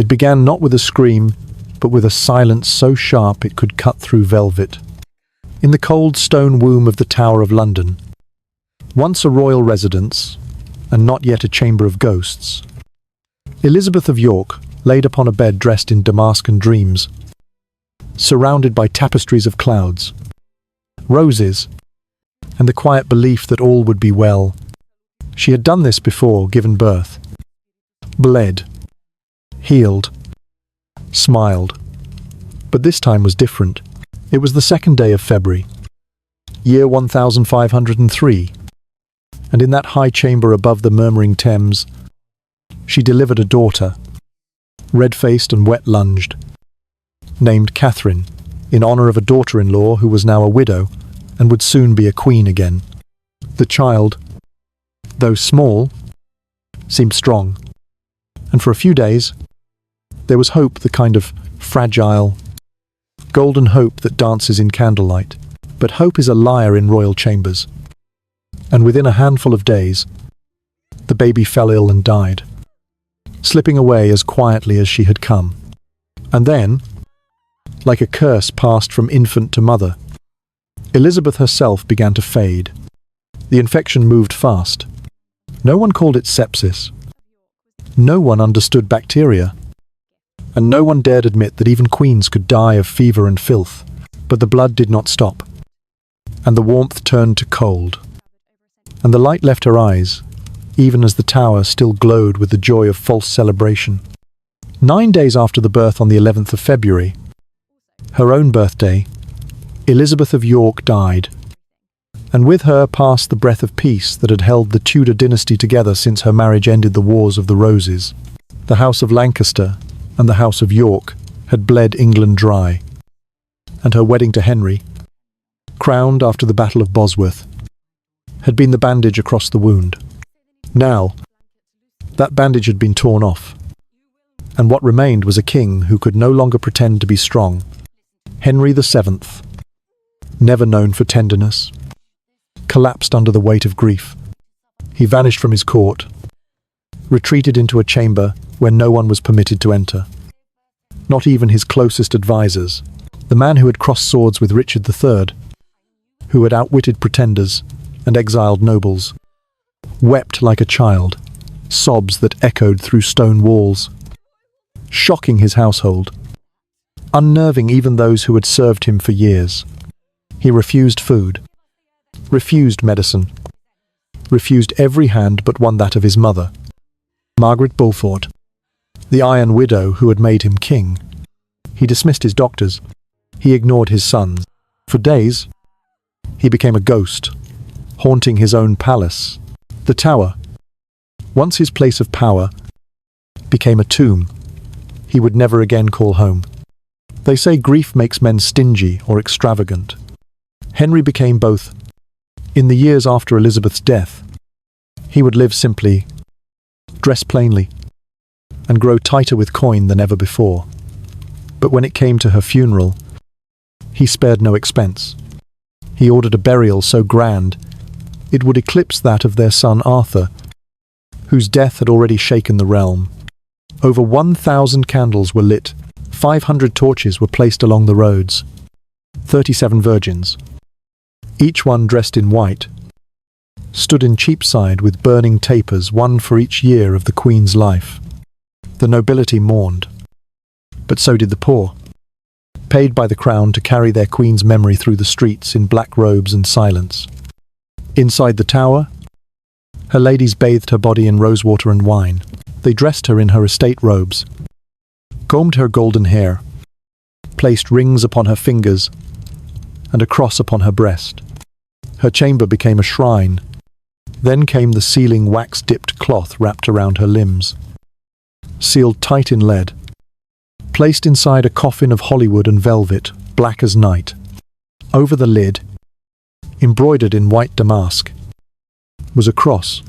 It began not with a scream, but with a silence so sharp it could cut through velvet. In the cold stone womb of the Tower of London, once a royal residence, and not yet a chamber of ghosts, Elizabeth of York laid upon a bed dressed in Damascan dreams, surrounded by tapestries of clouds, roses, and the quiet belief that all would be well. She had done this before, given birth, bled, healed, smiled. But this time was different. It was the 2nd day of February, year 1503, and in that high chamber above the murmuring Thames, she delivered a daughter, red-faced and wet-lunged, named Catherine, in honour of a daughter-in-law who was now a widow and would soon be a queen again. The child, though small, seemed strong, and for a few days there was hope, the kind of fragile, golden hope that dances in candlelight. But hope is a liar in royal chambers, and within a handful of days the baby fell ill and died, slipping away as quietly as she had come. And then, like a curse passed from infant to mother, Elizabeth herself began to fade. The infection moved fast. No one called it sepsis. No one understood bacteria. And no one dared admit that even queens could die of fever and filth. But the blood did not stop, and the warmth turned to cold, and the light left her eyes, even as the tower still glowed with the joy of false celebration. 9 days after the birth, on the 11th of February, her own birthday, Elizabeth of York died, and with her passed the breath of peace that had held the Tudor dynasty together since her marriage ended the Wars of the Roses. The House of Lancaster and the House of York had bled England dry, and her wedding to Henry, crowned after the Battle of Bosworth, had been the bandage across the wound. Now, that bandage had been torn off, and what remained was a king who could no longer pretend to be strong. Henry VII, never known for tenderness, collapsed under the weight of grief. He vanished from his court, retreated into a chamber where no one was permitted to enter, not even his closest advisers. The man who had crossed swords with Richard III, who had outwitted pretenders and exiled nobles, wept like a child, sobs that echoed through stone walls, shocking his household, unnerving even those who had served him for years. He refused food, refused medicine, refused every hand but one, that of his mother, Margaret Beaufort, the Iron Widow who had made him king. He dismissed his doctors. He ignored his sons. For days, he became a ghost, haunting his own palace. The Tower, once his place of power, became a tomb he would never again call home. They say grief makes men stingy or extravagant. Henry became both. In the years after Elizabeth's death, he would live simply, dress plainly, and grow tighter with coin than ever before. But when it came to her funeral, he spared no expense. He ordered a burial so grand it would eclipse that of their son Arthur, whose death had already shaken the realm. Over 1,000 candles were lit, 500 torches were placed along the roads, 37 virgins, each one dressed in white, stood in Cheapside with burning tapers, one for each year of the Queen's life. The nobility mourned, but so did the poor, paid by the crown to carry their Queen's memory through the streets in black robes and silence. Inside the Tower, her ladies bathed her body in rosewater and wine. They dressed her in her estate robes, combed her golden hair, placed rings upon her fingers, and a cross upon her breast. Her chamber became a shrine. Then came the sealing wax-dipped cloth wrapped around her limbs, sealed tight in lead, placed inside a coffin of Hollywood and velvet, black as night. Over the lid, embroidered in white damask, was a cross,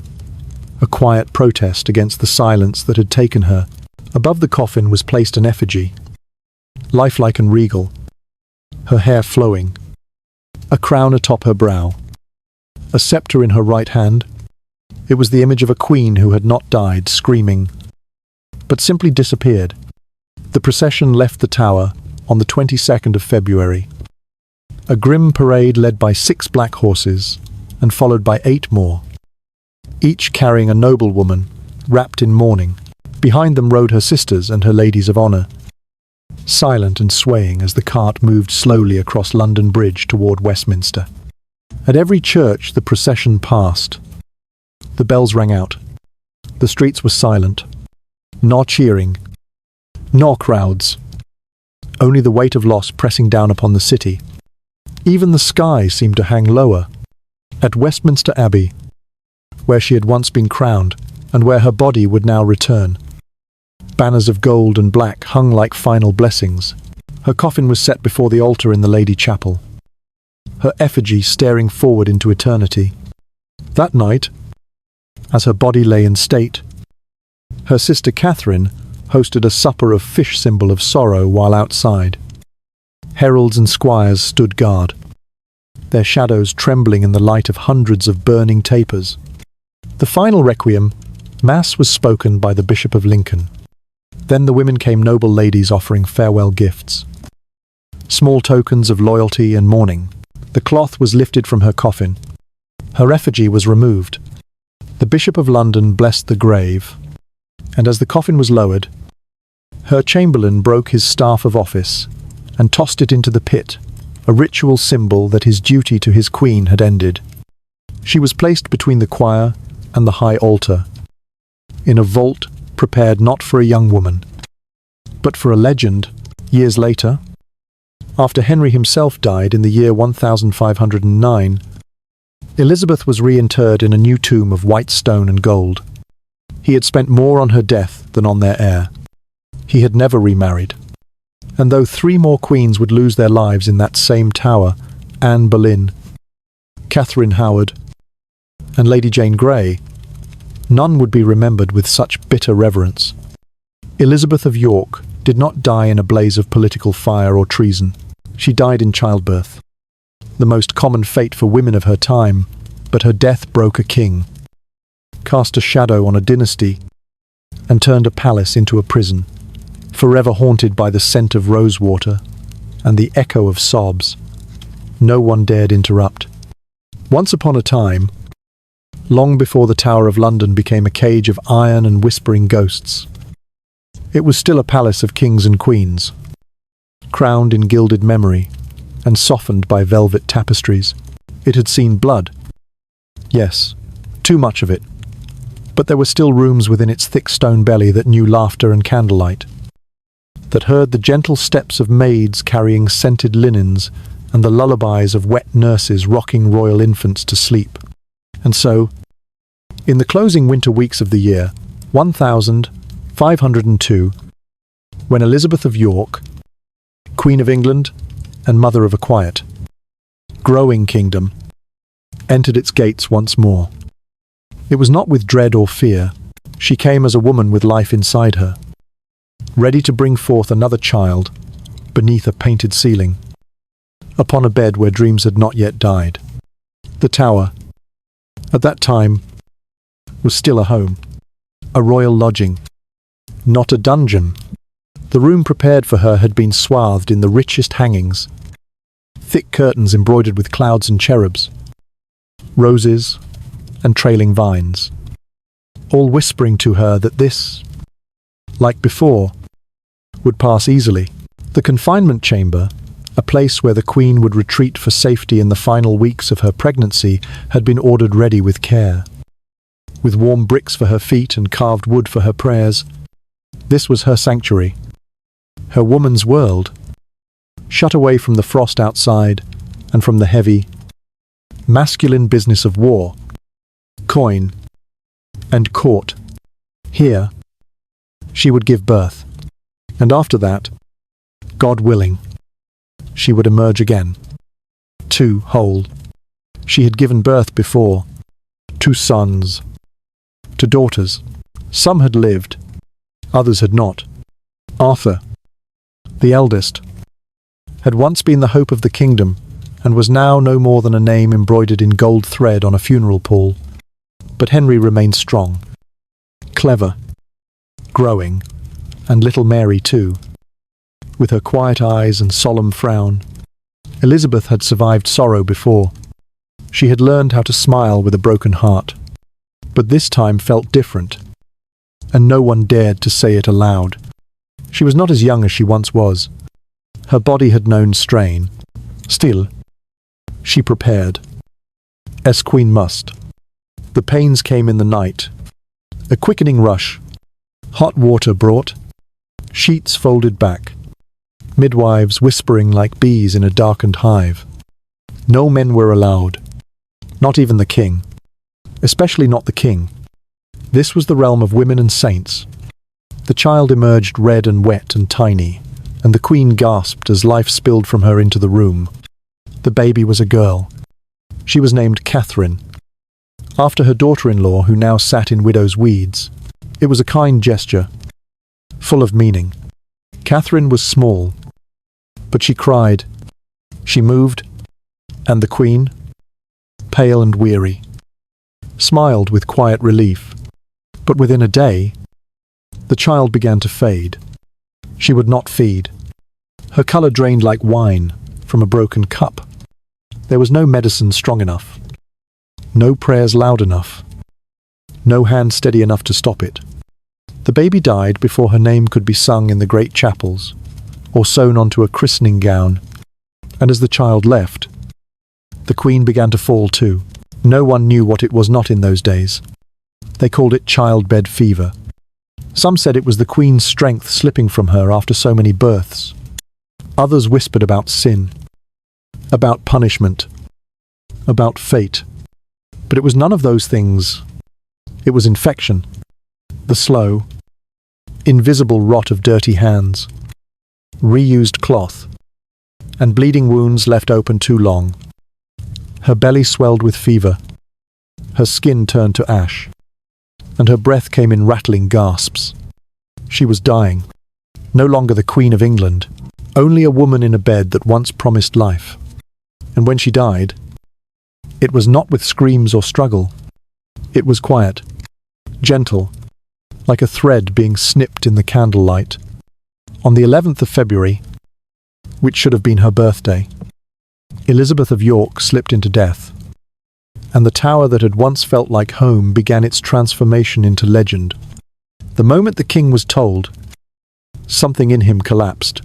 a quiet protest against the silence that had taken her. Above the coffin was placed an effigy, lifelike and regal, her hair flowing, a crown atop her brow, a scepter in her right hand. It was the image of a queen who had not died, screaming, but simply disappeared, The procession left the tower on the 22nd of February. A grim parade led by 6 black horses and followed by 8 more, each carrying a noblewoman wrapped in mourning. Behind them rode her sisters and her ladies of honour, silent and swaying as the cart moved slowly across London Bridge toward Westminster. At every church the procession passed. The bells rang out. The streets were silent. Nor cheering, nor crowds. Only the weight of loss pressing down upon the city. Even the sky seemed to hang lower. At Westminster Abbey, where she had once been crowned, and where her body would now return, banners of gold and black hung like final blessings. Her coffin was set before the altar in the Lady Chapel, her effigy staring forward into eternity. That night, as her body lay in state, her sister Catherine hosted a supper of fish symbol of sorrow while outside. Heralds and squires stood guard, their shadows trembling in the light of hundreds of burning tapers. The final requiem, Mass, was spoken by the Bishop of Lincoln. Then the women came, noble ladies offering farewell gifts, small tokens of loyalty and mourning. The cloth was lifted from her coffin. Her effigy was removed. The Bishop of London blessed the grave, and as the coffin was lowered, her chamberlain broke his staff of office and tossed it into the pit, a ritual symbol that his duty to his queen had ended. She was placed between the choir and the high altar, in a vault prepared not for a young woman, but for a legend. Years later, after Henry himself died in the year 1509, Elizabeth was reinterred in a new tomb of white stone and gold. He had spent more on her death than on their heir. He had never remarried. And though 3 more queens would lose their lives in that same tower, Anne Boleyn, Catherine Howard, and Lady Jane Grey, none would be remembered with such bitter reverence. Elizabeth of York did not die in a blaze of political fire or treason. She died in childbirth, the most common fate for women of her time, but her death broke a king, cast a shadow on a dynasty, and turned a palace into a prison, forever haunted by the scent of rosewater and the echo of sobs no one dared interrupt. Once upon a time, long before the Tower of London became a cage of iron and whispering ghosts, it was still a palace of kings and queens, crowned in gilded memory and softened by velvet tapestries. It had seen blood. Yes, too much of it. But there were still rooms within its thick stone belly that knew laughter and candlelight, that heard the gentle steps of maids carrying scented linens and the lullabies of wet nurses rocking royal infants to sleep. And so, in the closing winter weeks of the year 1502, when Elizabeth of York, Queen of England and mother of a quiet, growing kingdom, entered its gates once more, it was not with dread or fear. She came as a woman with life inside her, ready to bring forth another child beneath a painted ceiling, upon a bed where dreams had not yet died. The Tower, at that time, was still a home, a royal lodging, not a dungeon. The room prepared for her had been swathed in the richest hangings, thick curtains embroidered with clouds and cherubs, roses and trailing vines, all whispering to her that this, like before, would pass easily. The confinement chamber, a place where the Queen would retreat for safety in the final weeks of her pregnancy, had been ordered ready with care, with warm bricks for her feet and carved wood for her prayers. This was her sanctuary, her woman's world, shut away from the frost outside and from the heavy, masculine business of war, coin, and court. Here, she would give birth, and after that, God willing, she would emerge again, too whole. She had given birth before, 2 sons, to daughters. Some had lived, others had not. Arthur, the eldest, had once been the hope of the kingdom, and was now no more than a name embroidered in gold thread on a funeral pall. But Henry remained strong, clever, growing, and little Mary too. with her quiet eyes and solemn frown. Elizabeth had survived sorrow before. She had learned how to smile with a broken heart, but this time felt different, and no one dared to say it aloud. She was not as young as she once was. Her body had known strain. Still, she prepared, as queen must. The pains came in the night, a quickening rush, hot water brought, sheets folded back, midwives whispering like bees in a darkened hive. No men were allowed, not even the king, especially not the king. This was the realm of women and saints. The child emerged red and wet and tiny, and the queen gasped as life spilled from her into the room. The baby was a girl. She was named Catherine, after her daughter-in-law who now sat in widow's weeds. It was a kind gesture, full of meaning. Catherine was small, but she cried. She moved, and the queen, pale and weary, smiled with quiet relief. But within a day, the child began to fade. She would not feed. Her colour drained like wine from a broken cup. There was no medicine strong enough, no prayers loud enough, no hand steady enough to stop it. The baby died before her name could be sung in the great chapels, or sewn onto a christening gown, and as the child left, the queen began to fall too. No one knew what it was not in those days. They called it childbed fever. Some said it was the queen's strength slipping from her after so many births. Others whispered about sin, about punishment, about fate. But it was none of those things. It was infection, the slow, invisible rot of dirty hands, reused cloth, and bleeding wounds left open too long. Her belly swelled with fever, her skin turned to ash, and her breath came in rattling gasps. She was dying, no longer the Queen of England, only a woman in a bed that once promised life. And when she died, it was not with screams or struggle. It was quiet, gentle, like a thread being snipped in the candlelight. On the 11th of February, which should have been her birthday, Elizabeth of York slipped into death, and the tower that had once felt like home began its transformation into legend. The moment the king was told, something in him collapsed.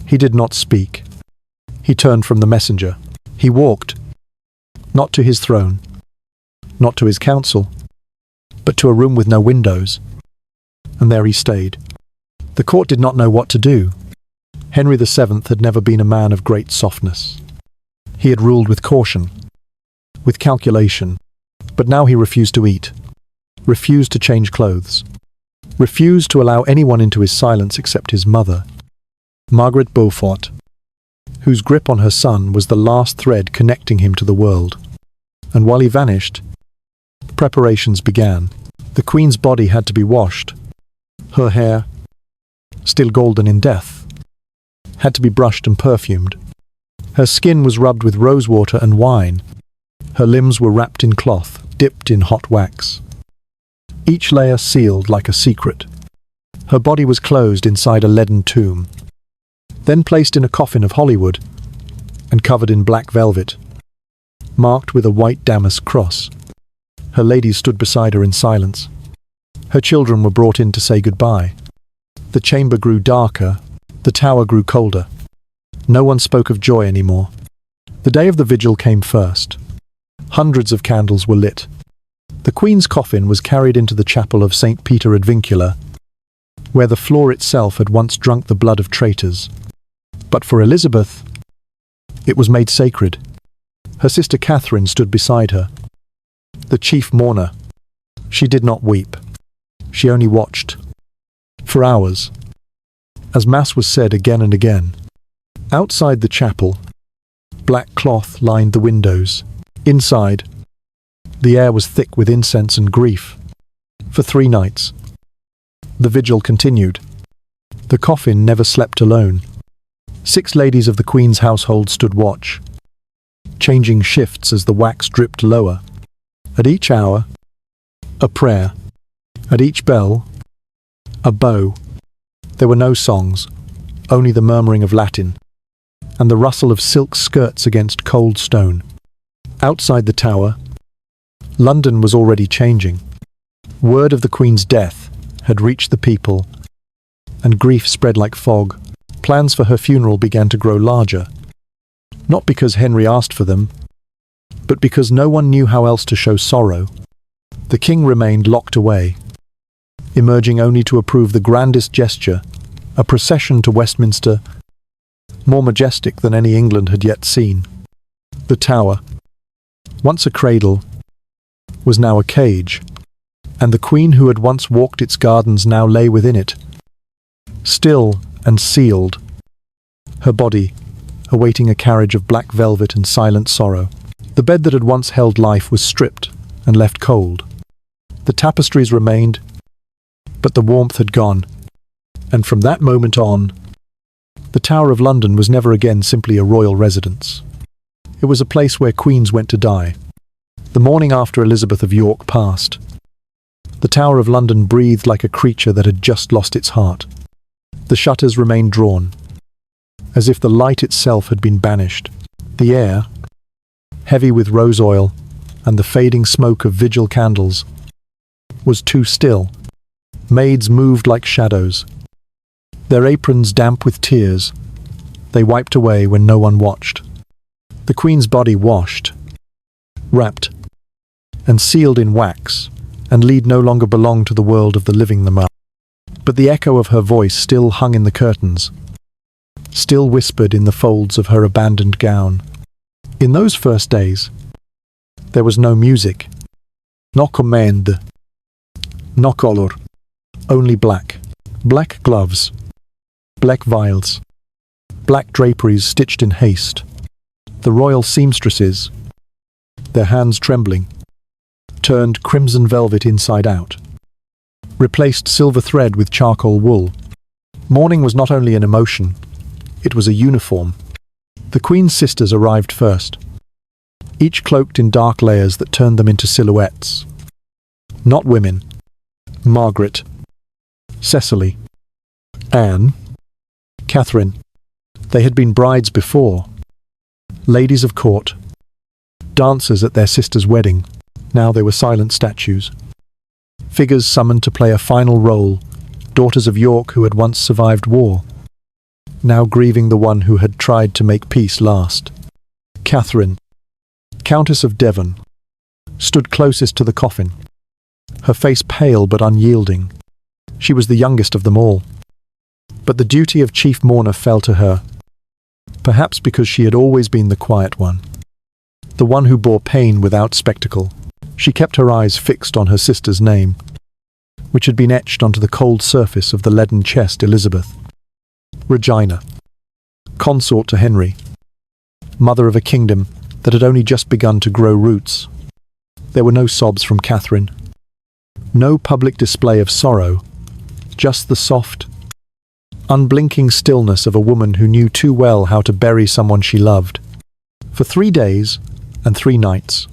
He did not speak. He turned from the messenger. He walked, not to his throne, not to his council, but to a room with no windows. And there he stayed. The court did not know what to do. Henry VII had never been a man of great softness. He had ruled with caution, with calculation, but now he refused to eat, refused to change clothes, refused to allow anyone into his silence except his mother, Margaret Beaufort, whose grip on her son was the last thread connecting him to the world. And while he vanished, preparations began. The Queen's body had to be washed. Her hair, still golden in death, had to be brushed and perfumed. Her skin was rubbed with rosewater and wine. Her limbs were wrapped in cloth, dipped in hot wax, each layer sealed like a secret. Her body was closed inside a leaden tomb, then placed in a coffin of Hollywood and covered in black velvet, marked with a white damask cross. Her ladies stood beside her in silence. Her children were brought in to say goodbye. The chamber grew darker, the tower grew colder. No one spoke of joy anymore. The day of the vigil came first. Hundreds of candles were lit. The Queen's coffin was carried into the chapel of St. Peter ad Vincula, where the floor itself had once drunk the blood of traitors. But for Elizabeth, it was made sacred. Her sister Catherine stood beside her, the chief mourner. She did not weep. She only watched, for hours, as Mass was said again and again. Outside the chapel, black cloth lined the windows. Inside, the air was thick with incense and grief. For 3 nights, the vigil continued. The coffin never slept alone. 6 ladies of the Queen's household stood watch, changing shifts as the wax dripped lower. At each hour, a prayer. At each bell, a bow. There were no songs, only the murmuring of Latin, and the rustle of silk skirts against cold stone. Outside the tower, London was already changing. Word of the Queen's death had reached the people, and grief spread like fog. Plans for her funeral began to grow larger, not because Henry asked for them, but because no one knew how else to show sorrow. The king remained locked away, emerging only to approve the grandest gesture, a procession to Westminster, more majestic than any England had yet seen. The Tower, once a cradle, was now a cage, and the Queen who had once walked its gardens now lay within it, still and sealed, her body awaiting a carriage of black velvet and silent sorrow. The bed that had once held life was stripped and left cold. The tapestries remained, but the warmth had gone, and from that moment on, the Tower of London was never again simply a royal residence. It was a place where queens went to die. The morning after Elizabeth of York passed, the Tower of London breathed like a creature that had just lost its heart. The shutters remained drawn, as if the light itself had been banished. The air, heavy with rose oil and the fading smoke of vigil candles, was too still. Maids moved like shadows, their aprons damp with tears. They wiped away when no one watched. The Queen's body washed, wrapped, and sealed in wax, and Lead no longer belonged to the world of the living but the echo of her voice still hung in the curtains, still whispered in the folds of her abandoned gown. In those first days, there was no music, no command, no color, only black. Black gloves, black vials, black draperies stitched in haste. The royal seamstresses, their hands trembling, turned crimson velvet inside out, replaced silver thread with charcoal wool. Mourning was not only an emotion, it was a uniform. The Queen's sisters arrived first, each cloaked in dark layers that turned them into silhouettes. Not women. Margaret, Cecily, Anne, Catherine. They had been brides before, ladies of court, dancers at their sister's wedding. Now they were silent statues, figures summoned to play a final role, daughters of York who had once survived war, now grieving the one who had tried to make peace last. Catherine, Countess of Devon, stood closest to the coffin, her face pale but unyielding. She was the youngest of them all, but the duty of chief mourner fell to her, perhaps because she had always been the quiet one, the one who bore pain without spectacle. She kept her eyes fixed on her sister's name, which had been etched onto the cold surface of the leaden chest. Elizabeth, Regina, consort to Henry, mother of a kingdom that had only just begun to grow roots. There were no sobs from Catherine, no public display of sorrow, just the soft, unblinking stillness of a woman who knew too well how to bury someone she loved. For 3 days and 3 nights,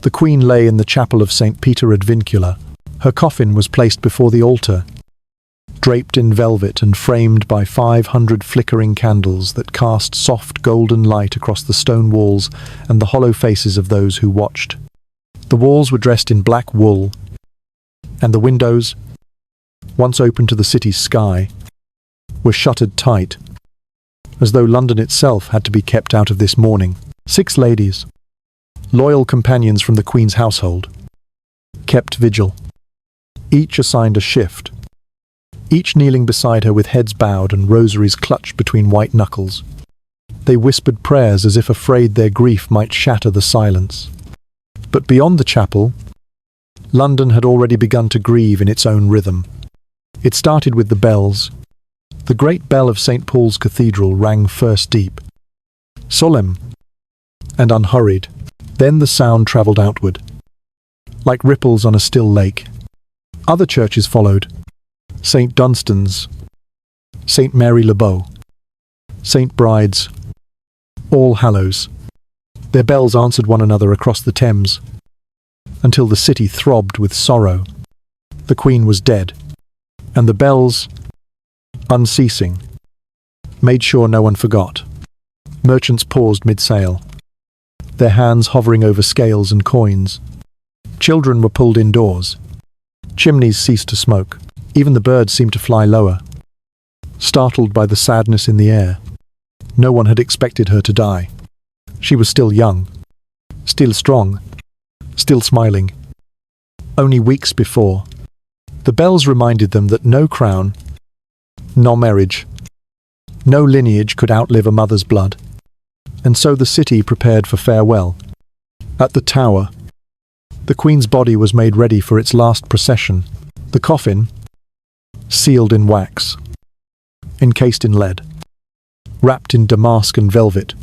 the Queen lay in the chapel of St. Peter ad Vincula. Her coffin was placed before the altar, draped in velvet and framed by 500 flickering candles that cast soft golden light across the stone walls and the hollow faces of those who watched. The walls were dressed in black wool, and the windows, once open to the city's sky, were shuttered tight, as though London itself had to be kept out of this mourning. 6 ladies, loyal companions from the Queen's household, kept vigil, each assigned a shift, each kneeling beside her with heads bowed and rosaries clutched between white knuckles. They whispered prayers as if afraid their grief might shatter the silence. But beyond the chapel, London had already begun to grieve in its own rhythm. It started with the bells. The great bell of St. Paul's Cathedral rang first deep, solemn and unhurried. Then the sound travelled outward, like ripples on a still lake. Other churches followed: St. Dunstan's, St. Mary le Bow, St. Bride's, All Hallows. Their bells answered one another across the Thames, until the city throbbed with sorrow. The Queen was dead, and the bells, unceasing, made sure no one forgot. Merchants paused mid-sail, their hands hovering over scales and coins. Children were pulled indoors. Chimneys ceased to smoke. Even the birds seemed to fly lower, startled by the sadness in the air. No one had expected her to die. She was still young, still strong, still smiling. Only weeks before, the bells reminded them that no crown, no marriage, no lineage could outlive a mother's blood. And so the city prepared for farewell. At the tower, the Queen's body was made ready for its last procession. The coffin, sealed in wax, encased in lead, wrapped in damask and velvet,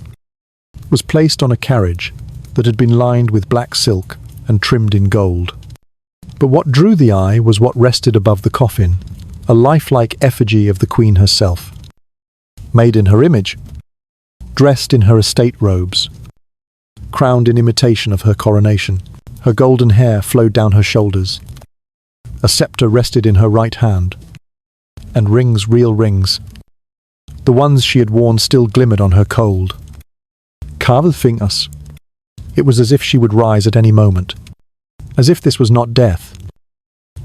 was placed on a carriage that had been lined with black silk and trimmed in gold. But what drew the eye was what rested above the coffin, a lifelike effigy of the Queen herself, made in her image, dressed in her estate robes, crowned in imitation of her coronation. Her golden hair flowed down her shoulders. A scepter rested in her right hand, and rings, real rings. The ones she had worn still glimmered on her cold, carved fingers. It was as if she would rise at any moment, as if this was not death,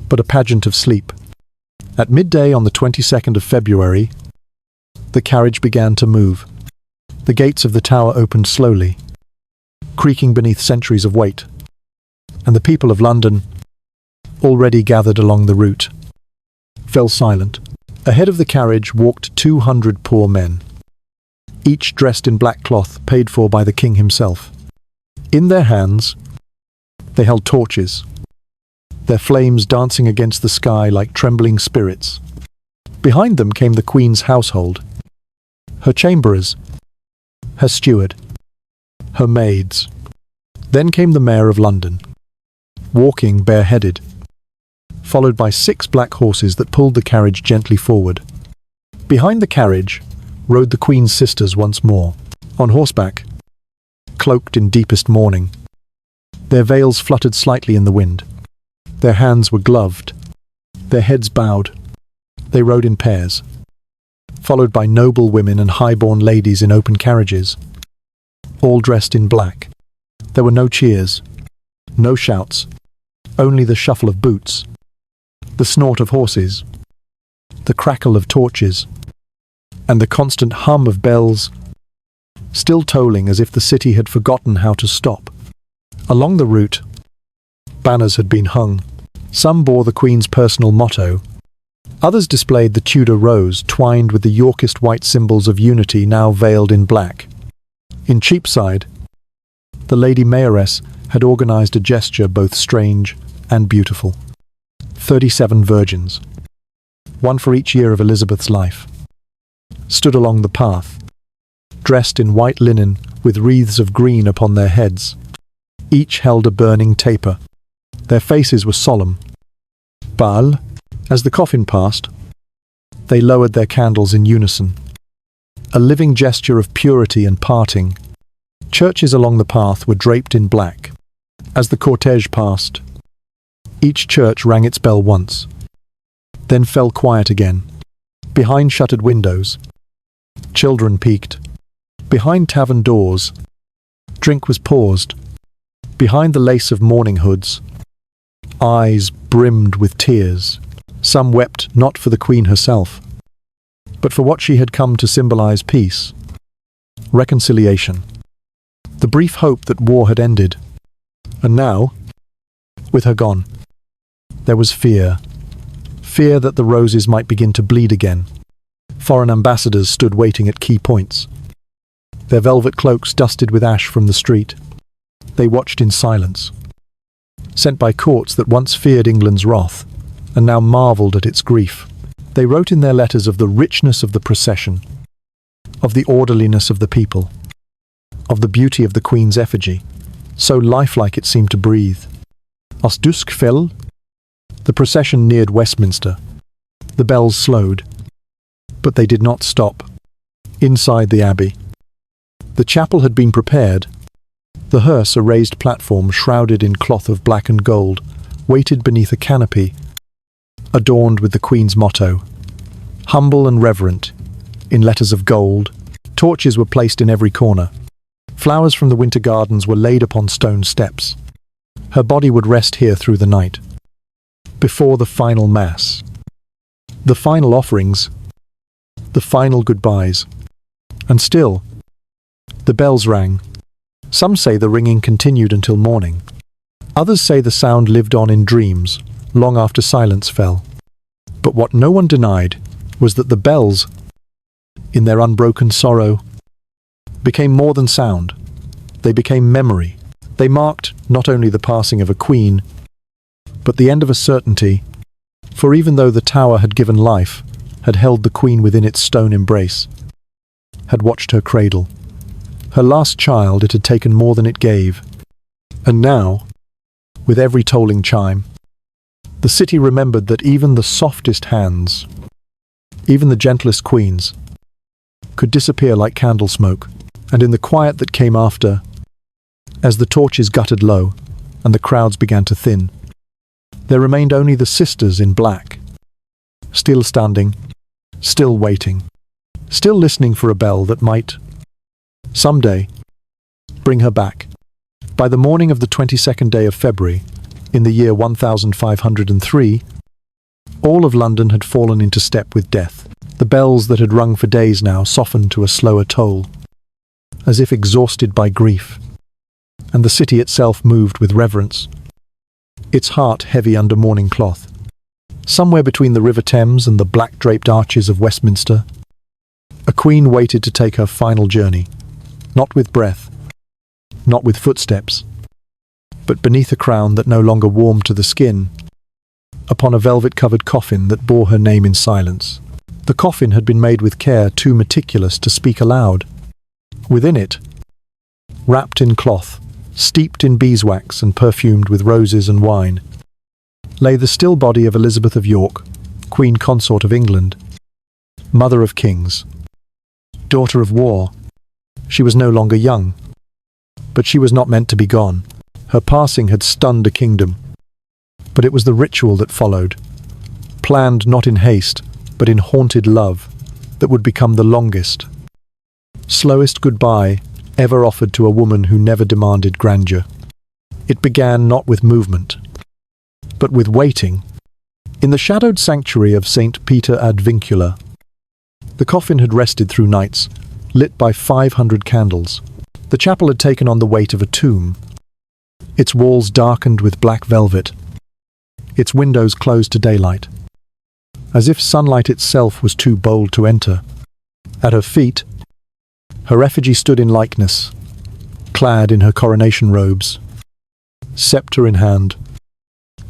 but a pageant of sleep. At midday on the 22nd of February, the carriage began to move. The gates of the tower opened slowly, creaking beneath centuries of weight, and the people of London, already gathered along the route, fell silent. Ahead of the carriage walked 200 poor men, each dressed in black cloth paid for by the king himself. In their hands, they held torches, their flames dancing against the sky like trembling spirits. Behind them came the Queen's household, her chamberers, her steward, her maids. Then came the Mayor of London, walking bareheaded, followed by 6 black horses that pulled the carriage gently forward. Behind the carriage rode the Queen's sisters once more, on horseback, cloaked in deepest mourning. Their veils fluttered slightly in the wind. Their hands were gloved, their heads bowed. They rode in pairs, followed by noble women and high-born ladies in open carriages, all dressed in black. There were no cheers, no shouts, only the shuffle of boots, the snort of horses, the crackle of torches, and the constant hum of bells, still tolling as if the city had forgotten how to stop. Along the route, banners had been hung. Some bore the Queen's personal motto. Others displayed the Tudor rose twined with the Yorkist white symbols of unity now veiled in black. In Cheapside, the Lady Mayoress had organised a gesture both strange and beautiful. 37 virgins, one for each year of Elizabeth's life, stood along the path, dressed in white linen with wreaths of green upon their heads. Each held a burning taper. Their faces were solemn. But, as the coffin passed, they lowered their candles in unison, a living gesture of purity and parting. Churches along the path were draped in black. As the cortege passed, each church rang its bell once, then fell quiet again. Behind shuttered windows, children peeked. Behind tavern doors, drink was paused. Behind the lace of mourning hoods, eyes brimmed with tears. Some wept not for the Queen herself, but for what she had come to symbolize: peace, reconciliation, the brief hope that war had ended. And now, with her gone, there was fear. Fear that the roses might begin to bleed again. Foreign ambassadors stood waiting at key points, their velvet cloaks dusted with ash from the street. They watched in silence, sent by courts that once feared England's wrath and now marvelled at its grief. They wrote in their letters of the richness of the procession, of the orderliness of the people, of the beauty of the Queen's effigy, so lifelike it seemed to breathe. As dusk fell, the procession neared Westminster. The bells slowed, but they did not stop. Inside the Abbey, the chapel had been prepared. The hearse, a raised platform shrouded in cloth of black and gold, waited beneath a canopy adorned with the Queen's motto. Humble and reverent, in letters of gold. Torches were placed in every corner. Flowers from the winter gardens were laid upon stone steps. Her body would rest here through the night, before the final mass, the final offerings, the final goodbyes. And still, the bells rang. Some say the ringing continued until morning. Others say the sound lived on in dreams, long after silence fell. But what no one denied was that the bells, in their unbroken sorrow, became more than sound. They became memory. They marked not only the passing of a queen, but the end of a certainty. For even though the tower had given life, had held the queen within its stone embrace, had watched her cradle, her last child, it had taken more than it gave. And now, with every tolling chime, the city remembered that even the softest hands, even the gentlest queens, could disappear like candle smoke. And in the quiet that came after, as the torches guttered low and the crowds began to thin, there remained only the sisters in black, still standing, still waiting, still listening for a bell that might, someday, bring her back. By the morning of the 22nd day of February, in the year 1503, all of London had fallen into step with death. The bells that had rung for days now softened to a slower toll, as if exhausted by grief, and the city itself moved with reverence, its heart heavy under mourning cloth. Somewhere between the River Thames and the black-draped arches of Westminster, a queen waited to take her final journey, not with breath, not with footsteps, but beneath a crown that no longer warmed to the skin, upon a velvet-covered coffin that bore her name in silence. The coffin had been made with care too meticulous to speak aloud. Within it, wrapped in cloth, steeped in beeswax and perfumed with roses and wine, lay the still body of Elizabeth of York, Queen Consort of England, Mother of Kings, Daughter of War. She was no longer young, but she was not meant to be gone. Her passing had stunned a kingdom, but it was the ritual that followed, planned not in haste, but in haunted love, that would become the longest, slowest goodbye ever offered to a woman who never demanded grandeur. It began not with movement, but with waiting. In the shadowed sanctuary of St. Peter ad Vincula, the coffin had rested through nights, lit by 500 candles. The chapel had taken on the weight of a tomb, its walls darkened with black velvet, its windows closed to daylight, as if sunlight itself was too bold to enter. At her feet, her effigy stood in likeness, clad in her coronation robes, scepter in hand,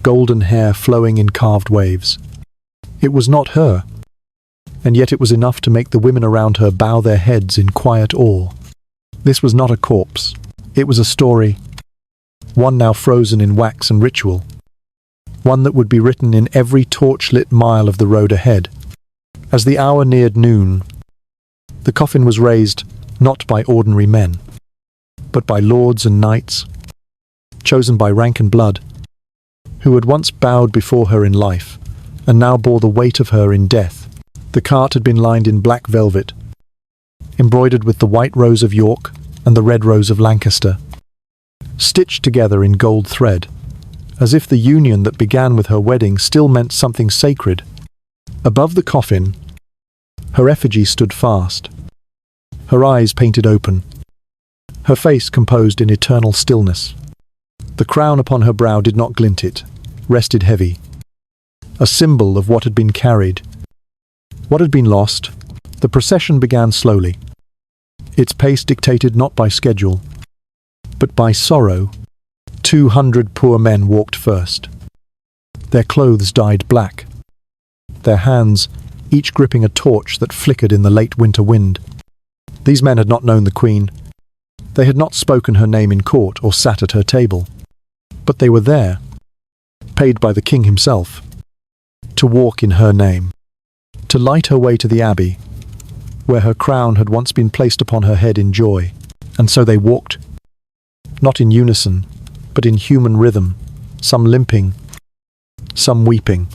golden hair flowing in carved waves. It was not her, and yet it was enough to make the women around her bow their heads in quiet awe. This was not a corpse. It was a story, one now frozen in wax and ritual, one that would be written in every torch-lit mile of the road ahead. As the hour neared noon, the coffin was raised not by ordinary men, but by lords and knights, chosen by rank and blood, who had once bowed before her in life, and now bore the weight of her in death. The cart had been lined in black velvet, embroidered with the white rose of York and the red rose of Lancaster, stitched together in gold thread, as if the union that began with her wedding still meant something sacred. Above the coffin, her effigy stood fast, her eyes painted open, her face composed in eternal stillness. The crown upon her brow did not glint, it rested heavy, a symbol of what had been carried, what had been lost. The procession began slowly, its pace dictated not by schedule, but by sorrow. 200 poor men walked first, their clothes dyed black, their hands each gripping a torch that flickered in the late winter wind. These men had not known the Queen. They had not spoken her name in court or sat at her table. But they were there, paid by the King himself, to walk in her name, to light her way to the abbey, where her crown had once been placed upon her head in joy. And so they walked, not in unison, but in human rhythm, some limping, some weeping,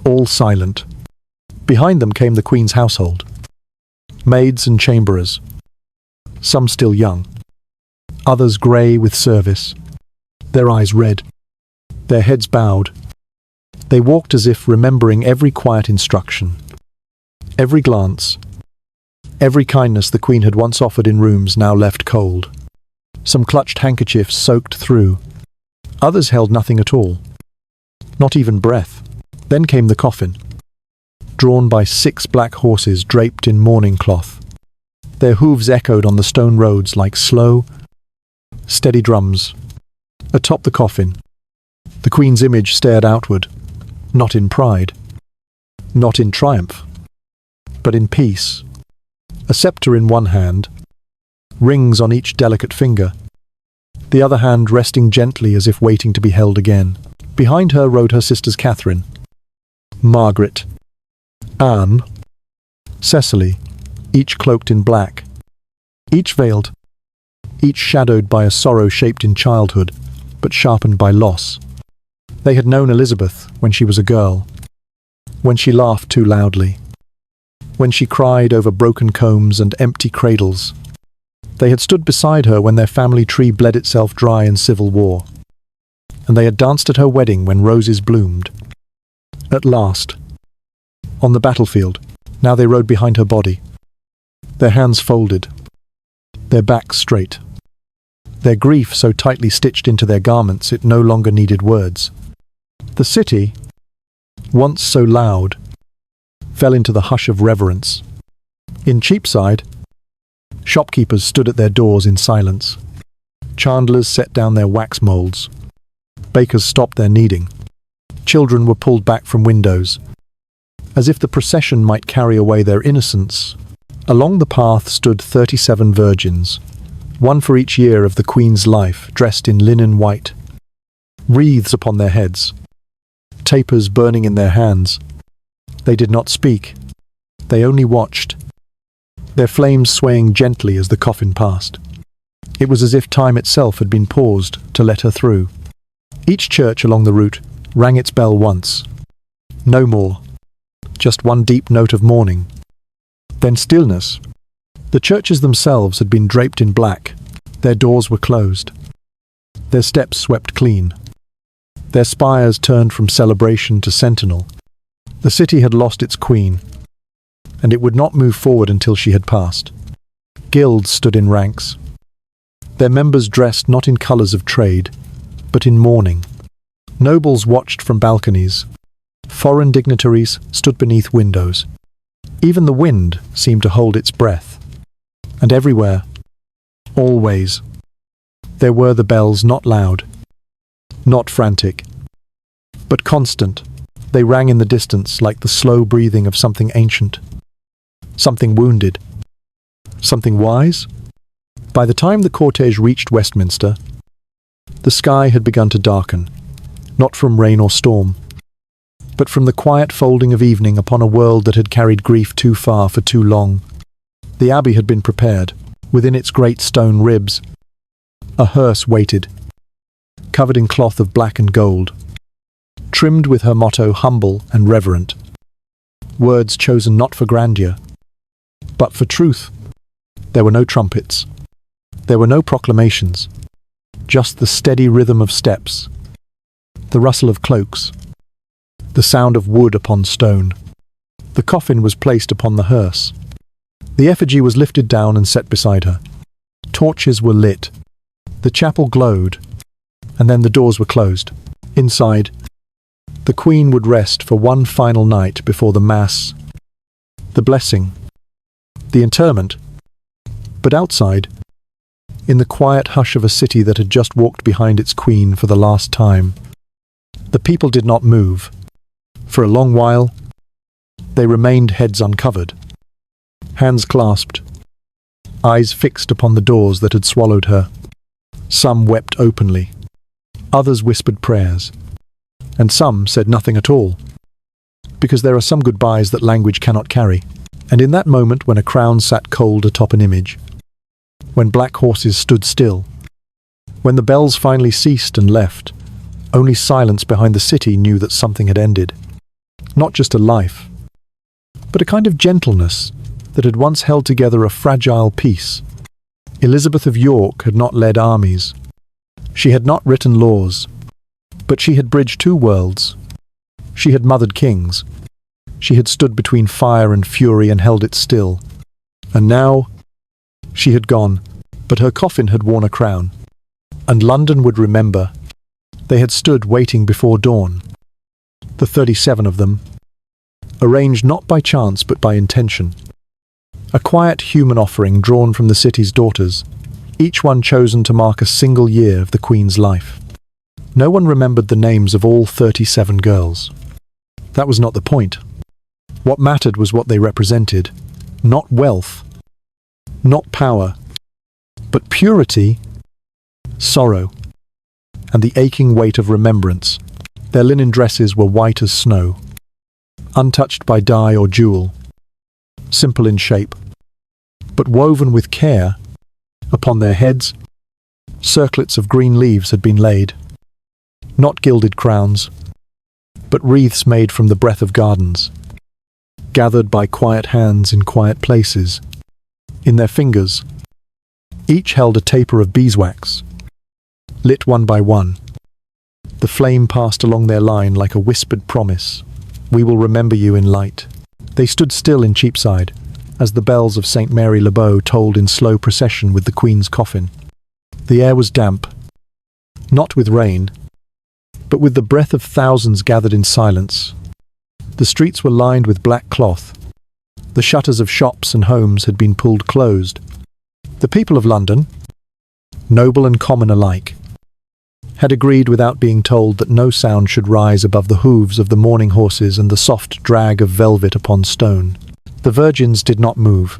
all silent. Behind them came the Queen's household, maids and chamberers, some still young, others grey with service, their eyes red, their heads bowed. They walked as if remembering every quiet instruction, every glance, every kindness the Queen had once offered in rooms now left cold. Some clutched handkerchiefs soaked through, others held nothing at all, not even breath. Then came the coffin, drawn by 6 black horses draped in mourning cloth. Their hooves echoed on the stone roads like slow, steady drums. Atop the coffin, the Queen's image stared outward, not in pride, not in triumph, but in peace. A sceptre in one hand, rings on each delicate finger, the other hand resting gently as if waiting to be held again. Behind her rode her sisters Catherine, Margaret, Anne, Cecily, each cloaked in black, each veiled, each shadowed by a sorrow shaped in childhood, but sharpened by loss. They had known Elizabeth when she was a girl, when she laughed too loudly, when she cried over broken combs and empty cradles. They had stood beside her when their family tree bled itself dry in civil war, and they had danced at her wedding when roses bloomed. At last, on the battlefield, now they rode behind her body, their hands folded, their backs straight, their grief so tightly stitched into their garments it no longer needed words. The city, once so loud, fell into the hush of reverence. In Cheapside, shopkeepers stood at their doors in silence. Chandlers set down their wax moulds. Bakers stopped their kneading. Children were pulled back from windows, as if the procession might carry away their innocence. Along the path stood 37 virgins, one for each year of the Queen's life, dressed in linen white, wreaths upon their heads, tapers burning in their hands. They did not speak. They only watched, their flames swaying gently as the coffin passed. It was as if time itself had been paused to let her through. Each church along the route rang its bell once. No more. Just one deep note of mourning. Then stillness. The churches themselves had been draped in black. Their doors were closed. Their steps swept clean. Their spires turned from celebration to sentinel. The city had lost its queen, and it would not move forward until she had passed. Guilds stood in ranks, their members dressed not in colours of trade, but in mourning. Nobles watched from balconies. Foreign dignitaries stood beneath windows. Even the wind seemed to hold its breath. And everywhere, always, there were the bells, not loud, not frantic, but constant. They rang in the distance like the slow breathing of something ancient, something wounded, something wise. By the time the cortege reached Westminster, the sky had begun to darken, not from rain or storm, but from the quiet folding of evening upon a world that had carried grief too far for too long. The abbey had been prepared. Within its great stone ribs, a hearse waited, covered in cloth of black and gold, trimmed with her motto humble and reverent, words chosen not for grandeur, but for truth. There were no trumpets. There were no proclamations. Just the steady rhythm of steps, the rustle of cloaks, the sound of wood upon stone. The coffin was placed upon the hearse. The effigy was lifted down and set beside her. Torches were lit. The chapel glowed, and then the doors were closed. Inside, the Queen would rest for one final night before the Mass, the blessing, the interment. But outside, in the quiet hush of a city that had just walked behind its Queen for the last time, the people did not move. For a long while, they remained heads uncovered, hands clasped, eyes fixed upon the doors that had swallowed her. Some wept openly, others whispered prayers, and some said nothing at all, because there are some goodbyes that language cannot carry. And in that moment when a crown sat cold atop an image, when black horses stood still, when the bells finally ceased and left, only silence behind the city knew that something had ended. Not just a life, but a kind of gentleness, that had once held together a fragile peace. Elizabeth of York had not led armies. She had not written laws. But she had bridged two worlds. She had mothered kings. She had stood between fire and fury and held it still. And now she had gone, but her coffin had worn a crown. And London would remember. They had stood waiting before dawn. The 37 of them, arranged not by chance but by intention. A quiet human offering drawn from the city's daughters, each one chosen to mark a single year of the Queen's life. No one remembered the names of all 37 girls. That was not the point. What mattered was what they represented, not wealth, not power, but purity, sorrow, and the aching weight of remembrance. Their linen dresses were white as snow, untouched by dye or jewel, simple in shape, but woven with care. Upon their heads, circlets of green leaves had been laid, not gilded crowns, but wreaths made from the breath of gardens, gathered by quiet hands in quiet places. In their fingers, each held a taper of beeswax, lit one by one. The flame passed along their line like a whispered promise. We will remember you in light. They stood still in Cheapside, as the bells of St. Mary Le Bow tolled in slow procession with the Queen's coffin. The air was damp, not with rain, but with the breath of thousands gathered in silence. The streets were lined with black cloth. The shutters of shops and homes had been pulled closed. The people of London, noble and common alike, had agreed without being told that no sound should rise above the hooves of the mourning horses and the soft drag of velvet upon stone. The virgins did not move.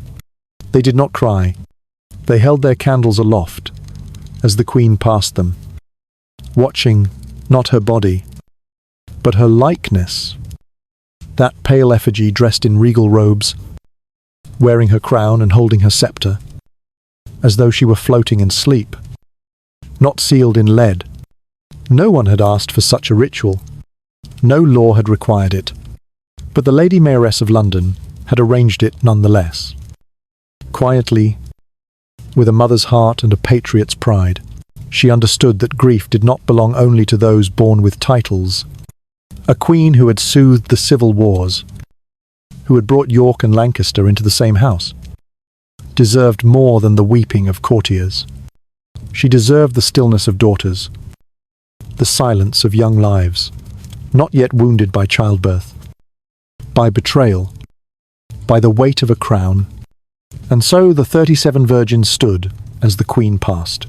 They did not cry. They held their candles aloft as the Queen passed them, watching not her body, but her likeness. That pale effigy dressed in regal robes, wearing her crown and holding her sceptre, as though she were floating in sleep, not sealed in lead. No one had asked for such a ritual. No law had required it. But the Lady Mayoress of London had arranged it nonetheless. Quietly, with a mother's heart and a patriot's pride, she understood that grief did not belong only to those born with titles. A queen who had soothed the civil wars, who had brought York and Lancaster into the same house, deserved more than the weeping of courtiers. She deserved the stillness of daughters, the silence of young lives, not yet wounded by childbirth, by betrayal, by the weight of a crown. And so the 37 virgins stood as the Queen passed,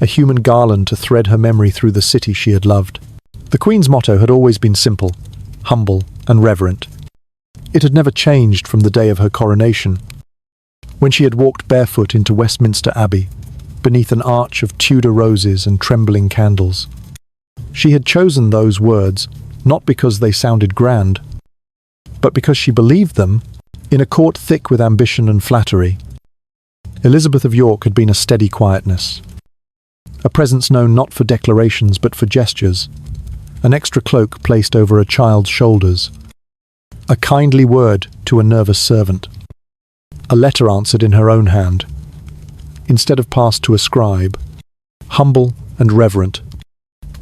a human garland to thread her memory through the city she had loved. The Queen's motto had always been simple, humble, and reverent. It had never changed from the day of her coronation, when she had walked barefoot into Westminster Abbey, beneath an arch of Tudor roses and trembling candles. She had chosen those words not because they sounded grand, but because she believed them in a court thick with ambition and flattery. Elizabeth of York had been a steady quietness, a presence known not for declarations but for gestures, an extra cloak placed over a child's shoulders, a kindly word to a nervous servant, a letter answered in her own hand, instead of passed to a scribe. Humble and reverent,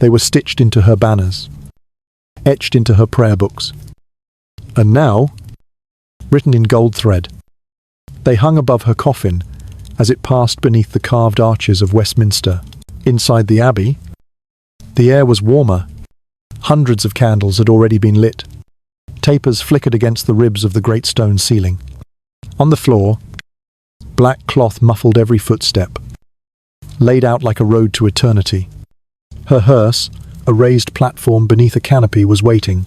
they were stitched into her banners, etched into her prayer books. And now, written in gold thread, they hung above her coffin as it passed beneath the carved arches of Westminster. Inside the abbey, the air was warmer. Hundreds of candles had already been lit. Tapers flickered against the ribs of the great stone ceiling. On the floor, black cloth muffled every footstep, laid out like a road to eternity. Her hearse, a raised platform beneath a canopy, was waiting.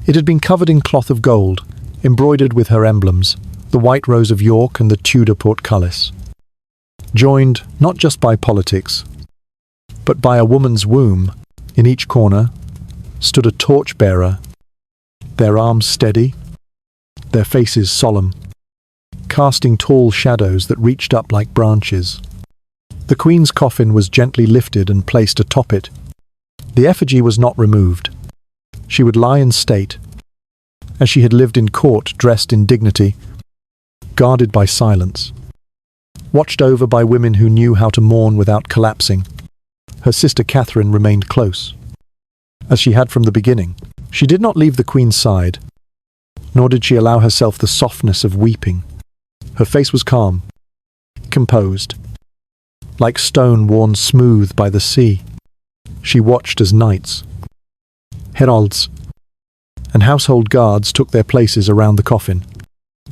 It had been covered in cloth of gold, embroidered with her emblems, the white rose of York and the Tudor portcullis. Joined not just by politics, but by a woman's womb. In each corner stood a torch-bearer, their arms steady, their faces solemn, casting tall shadows that reached up like branches. The Queen's coffin was gently lifted and placed atop it. The effigy was not removed. She would lie in state, as she had lived in court, dressed in dignity, guarded by silence, watched over by women who knew how to mourn without collapsing. Her sister Catherine remained close, as she had from the beginning. She did not leave the Queen's side, nor did she allow herself the softness of weeping. Her face was calm, composed, like stone worn smooth by the sea. She watched as knights, heralds, and household guards took their places around the coffin.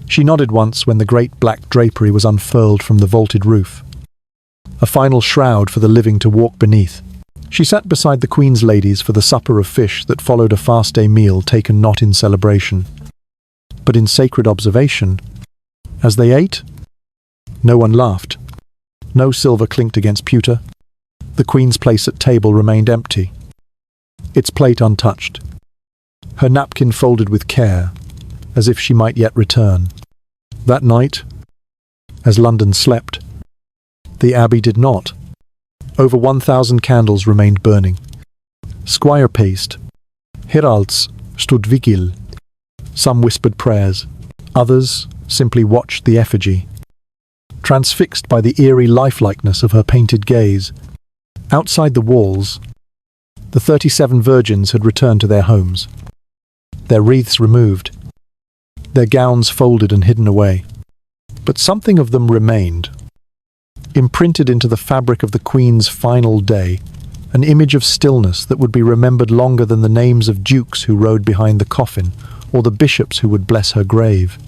She nodded once when the great black drapery was unfurled from the vaulted roof, a final shroud for the living to walk beneath. She sat beside the Queen's ladies for the supper of fish that followed a fast-day meal taken not in celebration, but in sacred observation. As they ate, no one laughed. No silver clinked against pewter. The Queen's place at table remained empty, its plate untouched, her napkin folded with care, as if she might yet return. That night, as London slept, the Abbey did not. Over 1,000 candles remained burning. Squire paced. Heralds stood vigil. Some whispered prayers. Others simply watched the effigy, transfixed by the eerie lifelikeness of her painted gaze. Outside the walls, the 37 virgins had returned to their homes, their wreaths removed, their gowns folded and hidden away. But something of them remained, imprinted into the fabric of the Queen's final day, an image of stillness that would be remembered longer than the names of dukes who rode behind the coffin, or the bishops who would bless her grave.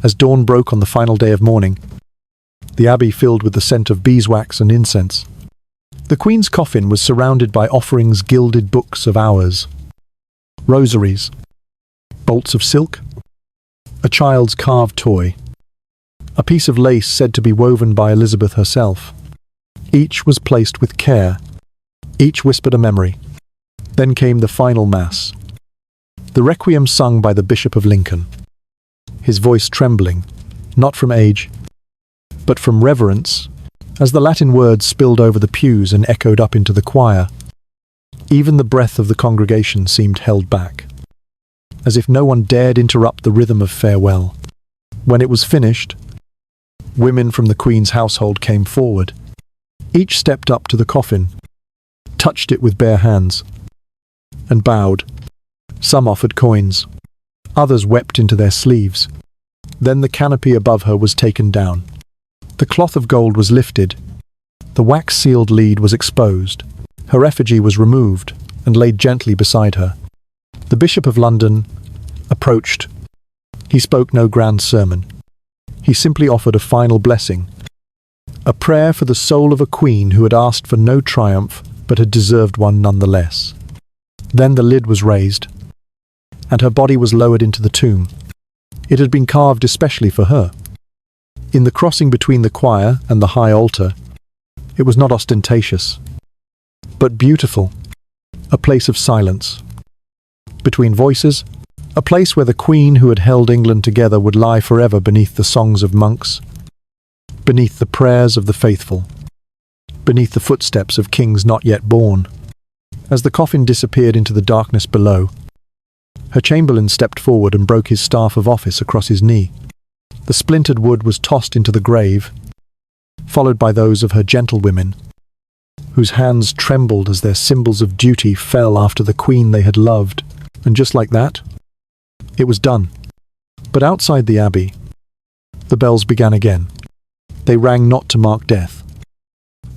As dawn broke on the final day of mourning, the Abbey filled with the scent of beeswax and incense. The Queen's coffin was surrounded by offerings, gilded books of hours, rosaries, bolts of silk, a child's carved toy, a piece of lace said to be woven by Elizabeth herself. Each was placed with care, each whispered a memory. Then came the final Mass, the requiem sung by the Bishop of Lincoln, his voice trembling, not from age, but from reverence, as the Latin words spilled over the pews and echoed up into the choir. Even the breath of the congregation seemed held back, as if no one dared interrupt the rhythm of farewell. When it was finished, women from the Queen's household came forward. Each stepped up to the coffin, touched it with bare hands, and bowed. Some offered coins, others wept into their sleeves. Then the canopy above her was taken down. The cloth of gold was lifted. The wax-sealed lead was exposed. Her effigy was removed and laid gently beside her. The Bishop of London approached. He spoke no grand sermon. He simply offered a final blessing, a prayer for the soul of a queen who had asked for no triumph but had deserved one nonetheless. Then the lid was raised, and her body was lowered into the tomb. It had been carved especially for her. In the crossing between the choir and the high altar, it was not ostentatious, but beautiful, a place of silence. Between voices, a place where the Queen who had held England together would lie forever beneath the songs of monks, beneath the prayers of the faithful, beneath the footsteps of kings not yet born. As the coffin disappeared into the darkness below, her chamberlain stepped forward and broke his staff of office across his knee. The splintered wood was tossed into the grave, followed by those of her gentlewomen, whose hands trembled as their symbols of duty fell after the Queen they had loved. And just like that, it was done. But outside the Abbey, the bells began again. They rang not to mark death,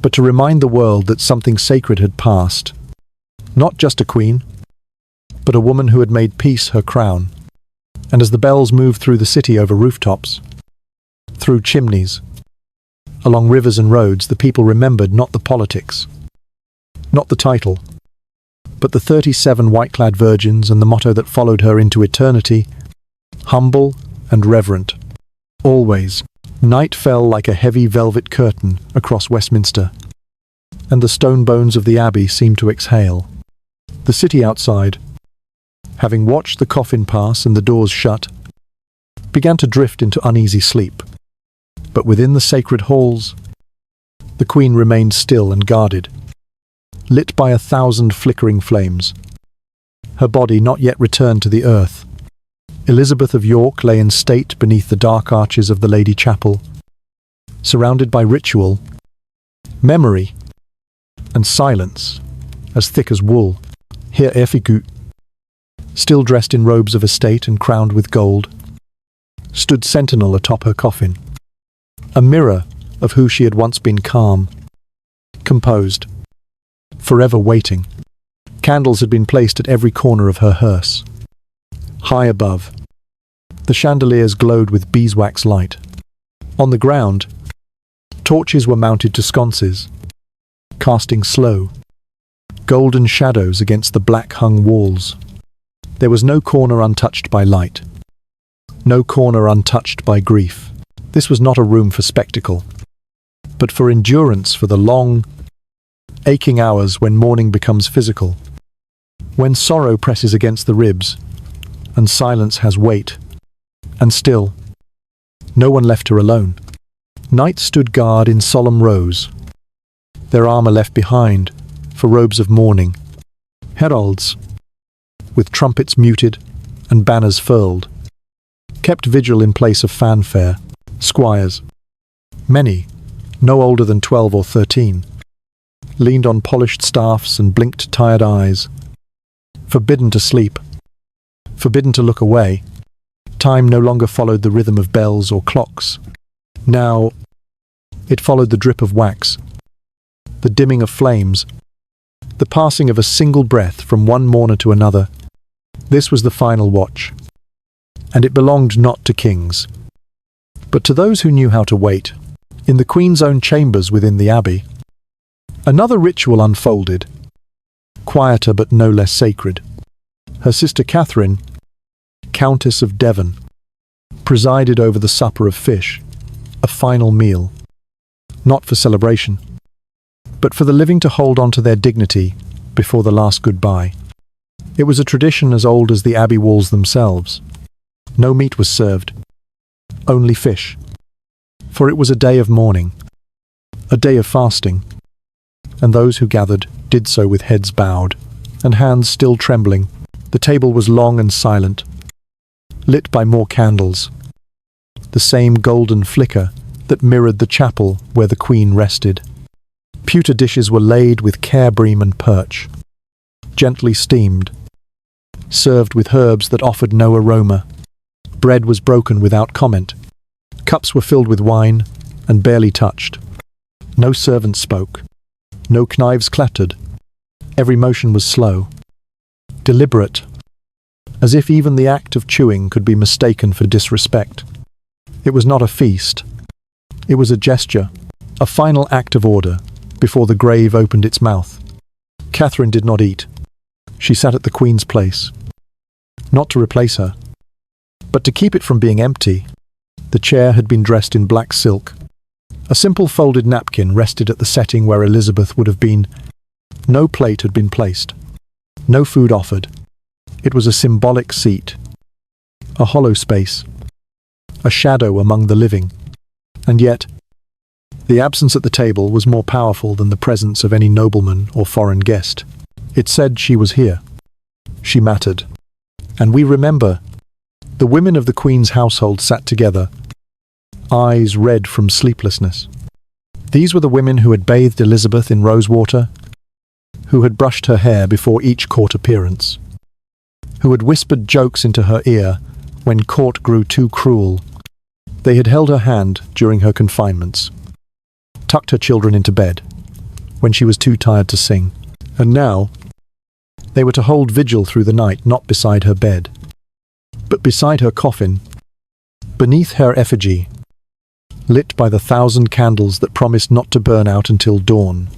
but to remind the world that something sacred had passed. Not just a queen, but a woman who had made peace her crown. And as the bells moved through the city over rooftops, through chimneys, along rivers and roads, the people remembered not the politics, not the title, but the 37 white-clad virgins and the motto that followed her into eternity: humble and reverent. Always. Night fell like a heavy velvet curtain across Westminster, and the stone bones of the Abbey seemed to exhale. The city outside, having watched the coffin pass and the doors shut, began to drift into uneasy sleep. But within the sacred halls, the Queen remained still and guarded, lit by 1,000 flickering flames. Her body not yet returned to the earth. Elizabeth of York lay in state beneath the dark arches of the Lady Chapel, surrounded by ritual, memory, and silence as thick as wool. Here Effigut, still dressed in robes of estate and crowned with gold, stood sentinel atop her coffin, a mirror of who she had once been, calm, composed, forever waiting. Candles had been placed at every corner of her hearse. High above, the chandeliers glowed with beeswax light. On the ground, torches were mounted to sconces, casting slow, golden shadows against the black-hung walls. There was no corner untouched by light, no corner untouched by grief. This was not a room for spectacle, but for endurance, for the long, aching hours when mourning becomes physical, when sorrow presses against the ribs, and silence has weight. And still, no one left her alone. Knights stood guard in solemn rows, their armor left behind for robes of mourning. Heralds, with trumpets muted and banners furled, kept vigil in place of fanfare. Squires, many, no older than 12 or 13, leaned on polished staffs and blinked tired eyes, forbidden to sleep, forbidden to look away. Time no longer followed the rhythm of bells or clocks. Now, it followed the drip of wax, the dimming of flames, the passing of a single breath from one mourner to another. This was the final watch, and it belonged not to kings, but to those who knew how to wait. In the Queen's own chambers within the abbey, another ritual unfolded, quieter but no less sacred. Her sister Catherine, Countess of Devon, presided over the supper of fish, a final meal, not for celebration, but for the living to hold on to their dignity before the last goodbye. It was a tradition as old as the abbey walls themselves. No meat was served, only fish, for it was a day of mourning, a day of fasting, and those who gathered did so with heads bowed and hands still trembling. The table was long and silent, lit by more candles, the same golden flicker that mirrored the chapel where the Queen rested. Pewter dishes were laid with care, bream and perch, gently steamed, served with herbs that offered no aroma. Bread was broken without comment. Cups were filled with wine and barely touched. No servant spoke. No knives clattered. Every motion was slow, deliberate, as if even the act of chewing could be mistaken for disrespect. It was not a feast. It was a gesture, a final act of order before the grave opened its mouth. Catherine did not eat. She sat at the Queen's place, not to replace her, but to keep it from being empty. The chair had been dressed in black silk. A simple folded napkin rested at the setting where Elizabeth would have been. No plate had been placed. No food offered. It was a symbolic seat, a hollow space, a shadow among the living. And yet, the absence at the table was more powerful than the presence of any nobleman or foreign guest. It said she was here. She mattered. And we remember. The women of the Queen's household sat together, eyes red from sleeplessness. These were the women who had bathed Elizabeth in rosewater, who had brushed her hair before each court appearance, who had whispered jokes into her ear when court grew too cruel. They had held her hand during her confinements, tucked her children into bed when she was too tired to sing, and now they were to hold vigil through the night, not beside her bed, but beside her coffin, beneath her effigy, lit by the 1,000 candles that promised not to burn out until dawn.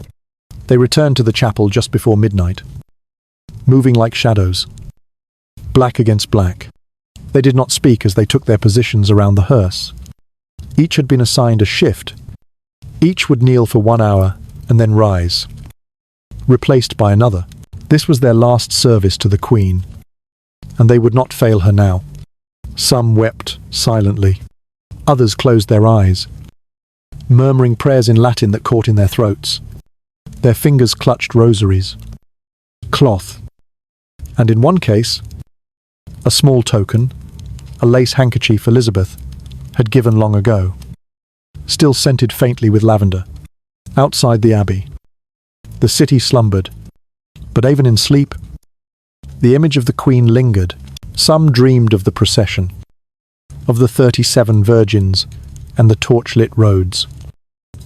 They returned to the chapel just before midnight, moving like shadows, black against black. They did not speak as they took their positions around the hearse. Each had been assigned a shift. Each would kneel for 1 hour and then rise, replaced by another. This was their last service to the Queen, and they would not fail her now. Some wept silently. Others closed their eyes, murmuring prayers in Latin that caught in their throats. Their fingers clutched rosaries, cloth, and in one case, a small token, a lace handkerchief Elizabeth had given long ago, still scented faintly with lavender. Outside the abbey, the city slumbered, but even in sleep, the image of the Queen lingered. Some dreamed of the procession, of the 37 virgins and the torchlit roads.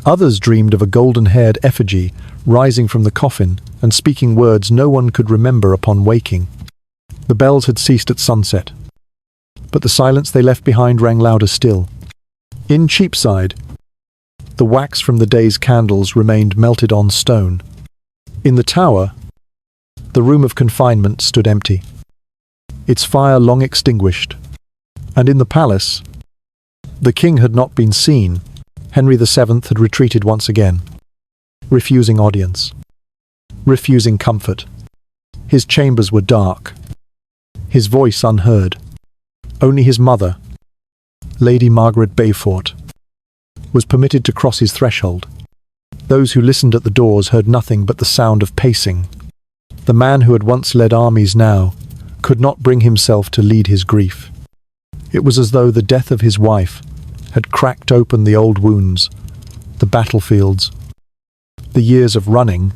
Others dreamed of a golden-haired effigy rising from the coffin and speaking words no one could remember upon waking. The bells had ceased at sunset, but the silence they left behind rang louder still. In Cheapside, the wax from the day's candles remained melted on stone. In the tower, the room of confinement stood empty, its fire long extinguished, and in the palace, the king had not been seen. Henry VII had retreated once again, refusing audience, refusing comfort. His chambers were dark, his voice unheard. Only his mother, Lady Margaret Beaufort, was permitted to cross his threshold. Those who listened at the doors heard nothing but the sound of pacing. The man who had once led armies now could not bring himself to lead his grief. It was as though the death of his wife had cracked open the old wounds, the battlefields, the years of running,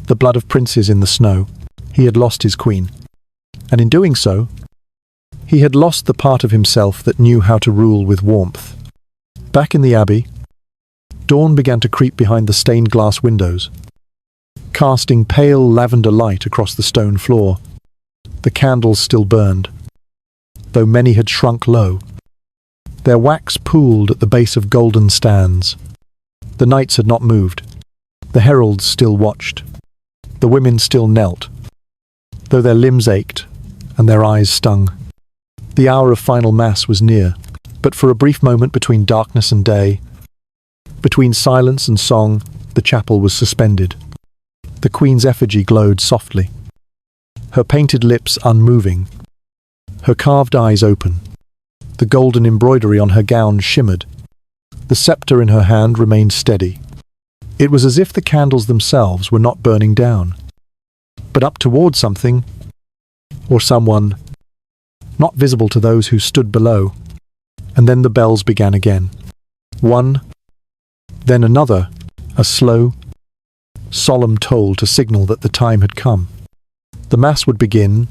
the blood of princes in the snow. He had lost his queen, and in doing so, he had lost the part of himself that knew how to rule with warmth. Back in the abbey, dawn began to creep behind the stained glass windows, casting pale lavender light across the stone floor. The candles still burned, though many had shrunk low. Their wax pooled at the base of golden stands. The knights had not moved. The heralds still watched. The women still knelt, though their limbs ached and their eyes stung. The hour of final mass was near, but for a brief moment between darkness and day, between silence and song, the chapel was suspended. The Queen's effigy glowed softly, her painted lips unmoving, her carved eyes open. The golden embroidery on her gown shimmered. The scepter in her hand remained steady. It was as if the candles themselves were not burning down, but up toward something, or someone, not visible to those who stood below. And then the bells began again. One, then another, a slow, solemn toll to signal that the time had come. The Mass would begin,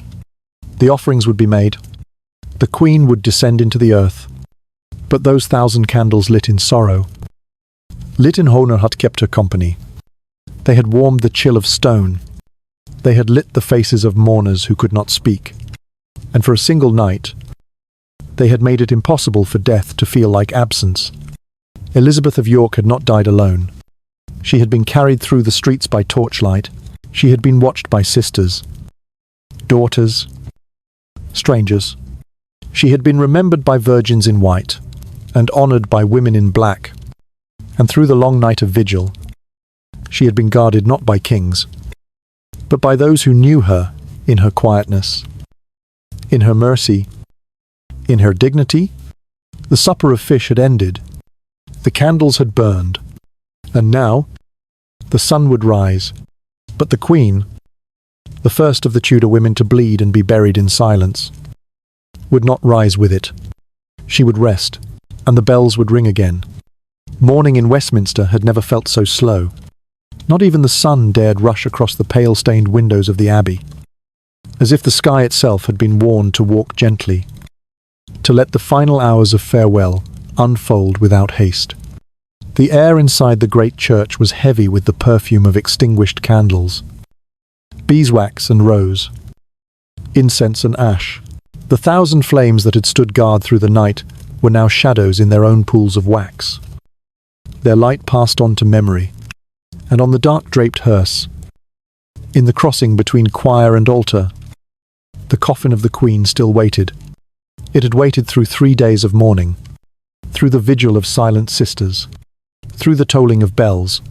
the offerings would be made, the Queen would descend into the earth. But those 1,000 candles lit in sorrow, lit in honor, had kept her company. They had warmed the chill of stone. They had lit the faces of mourners who could not speak. And for a single night, they had made it impossible for death to feel like absence. Elizabeth of York had not died alone. She had been carried through the streets by torchlight. She had been watched by sisters, daughters, strangers. She had been remembered by virgins in white, and honored by women in black. And through the long night of vigil, she had been guarded not by kings, but by those who knew her in her quietness, in her mercy, in her dignity. The supper of fish had ended. The candles had burned, and now the sun would rise. But the Queen, the first of the Tudor women to bleed and be buried in silence, would not rise with it. She would rest, and the bells would ring again. Morning in Westminster had never felt so slow. Not even the sun dared rush across the pale-stained windows of the abbey, as if the sky itself had been warned to walk gently, to let the final hours of farewell unfold without haste. The air inside the great church was heavy with the perfume of extinguished candles, beeswax and rose, incense and ash. The 1,000 flames that had stood guard through the night were now shadows in their own pools of wax. Their light passed on to memory, and on the dark draped hearse, in the crossing between choir and altar, the coffin of the Queen still waited. It had waited through 3 days of mourning, through the vigil of silent sisters, through the tolling of bells,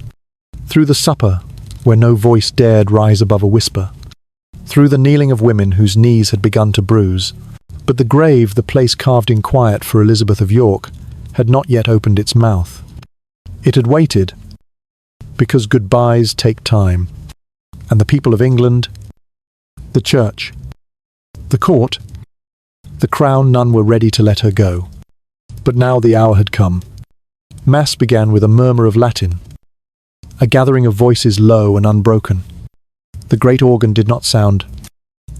through the supper where no voice dared rise above a whisper, through the kneeling of women whose knees had begun to bruise. But the grave, the place carved in quiet for Elizabeth of York, had not yet opened its mouth. It had waited, because goodbyes take time, and the people of England, the church, the court, The crown none were ready to let her go. But now the hour had come. Mass began with a murmur of Latin, a gathering of voices low and unbroken. The great organ did not sound.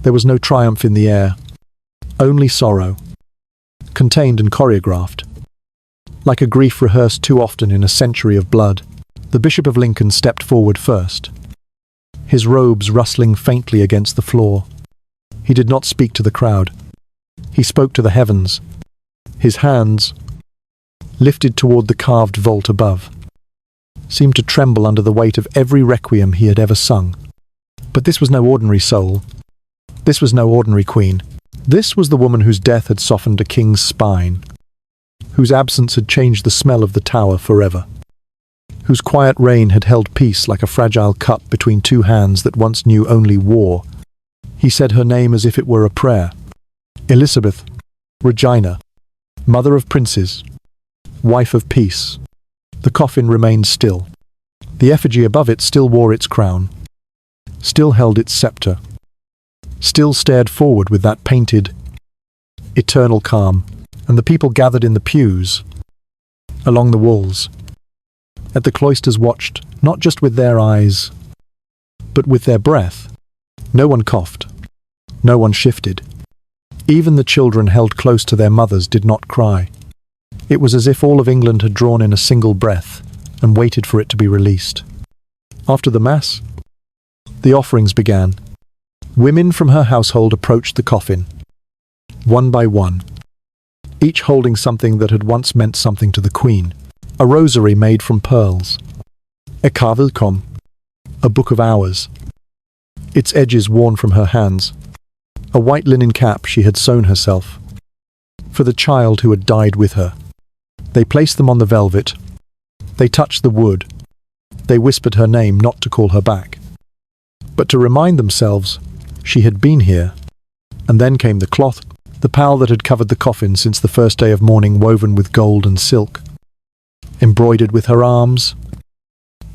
There was no triumph in the air, only sorrow, contained and choreographed. Like a grief rehearsed too often in a century of blood, the Bishop of Lincoln stepped forward first, his robes rustling faintly against the floor. He did not speak to the crowd. He spoke to the heavens, his hands, lifted toward the carved vault above, seemed to tremble under the weight of every requiem he had ever sung. But this was no ordinary soul. This was no ordinary queen. This was the woman whose death had softened a king's spine, whose absence had changed the smell of the tower forever, whose quiet reign had held peace like a fragile cup between two hands that once knew only war. He said her name as if it were a prayer. Elizabeth, Regina, mother of princes, wife of peace. The coffin remained still. The effigy above it still wore its crown, still held its scepter, still stared forward with that painted, eternal calm. And the people gathered in the pews, along the walls, at the cloisters watched, not just with their eyes, but with their breath. No one coughed. No one shifted. Even the children held close to their mothers did not cry. It was as if all of England had drawn in a single breath and waited for it to be released. After the Mass, the offerings began. Women from her household approached the coffin, one by one, each holding something that had once meant something to the Queen. A rosary made from pearls, a kavelkom, a book of hours, its edges worn from her hands, a white linen cap she had sewn herself, for the child who had died with her. They placed them on the velvet. They touched the wood. They whispered her name, not to call her back, but to remind themselves she had been here. And then came the cloth, the pall that had covered the coffin since the first day of mourning, woven with gold and silk. Embroidered with her arms,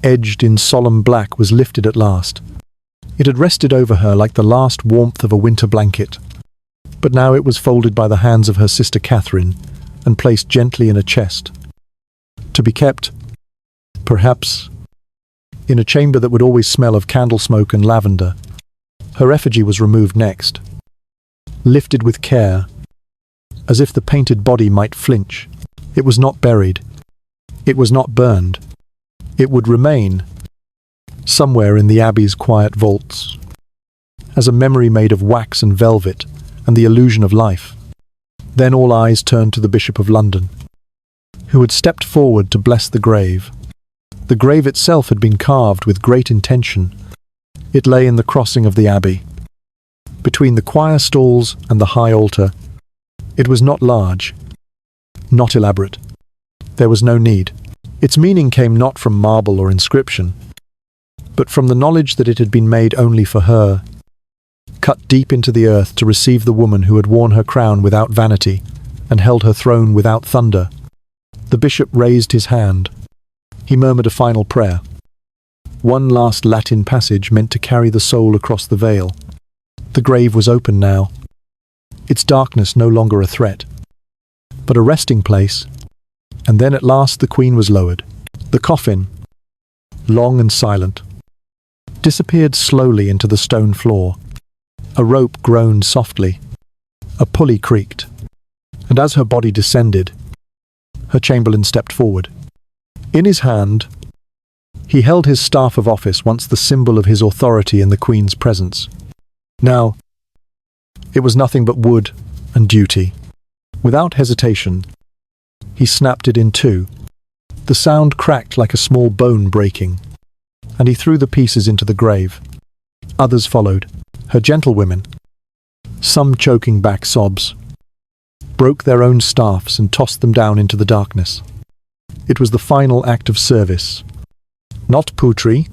edged in solemn black, was lifted at last. It had rested over her like the last warmth of a winter blanket, but now it was folded by the hands of her sister Catherine and placed gently in a chest, to be kept, perhaps, in a chamber that would always smell of candle smoke and lavender. Her effigy was removed next, lifted with care, as if the painted body might flinch. It was not buried. It was not burned. It would remain, somewhere in the Abbey's quiet vaults, as a memory made of wax and velvet and the illusion of life. Then all eyes turned to the Bishop of London, who had stepped forward to bless the grave. The grave itself had been carved with great intention. It lay in the crossing of the Abbey, between the choir stalls and the high altar. It was not large, not elaborate. There was no need. Its meaning came not from marble or inscription, but from the knowledge that it had been made only for her, cut deep into the earth to receive the woman who had worn her crown without vanity and held her throne without thunder. The bishop raised his hand. He murmured a final prayer, one last Latin passage meant to carry the soul across the veil. The grave was open now, its darkness no longer a threat, but a resting place. And then at last the Queen was lowered. The coffin, long and silent, disappeared slowly into the stone floor. A rope groaned softly. A pulley creaked. And as her body descended, her chamberlain stepped forward. In his hand, he held his staff of office, once the symbol of his authority in the Queen's presence. Now, it was nothing but wood and duty. Without hesitation, he snapped it in two. The sound cracked like a small bone breaking, and he threw the pieces into the grave. Others followed. Her gentlewomen, some choking back sobs, broke their own staffs and tossed them down into the darkness. It was the final act of service. Not poetry,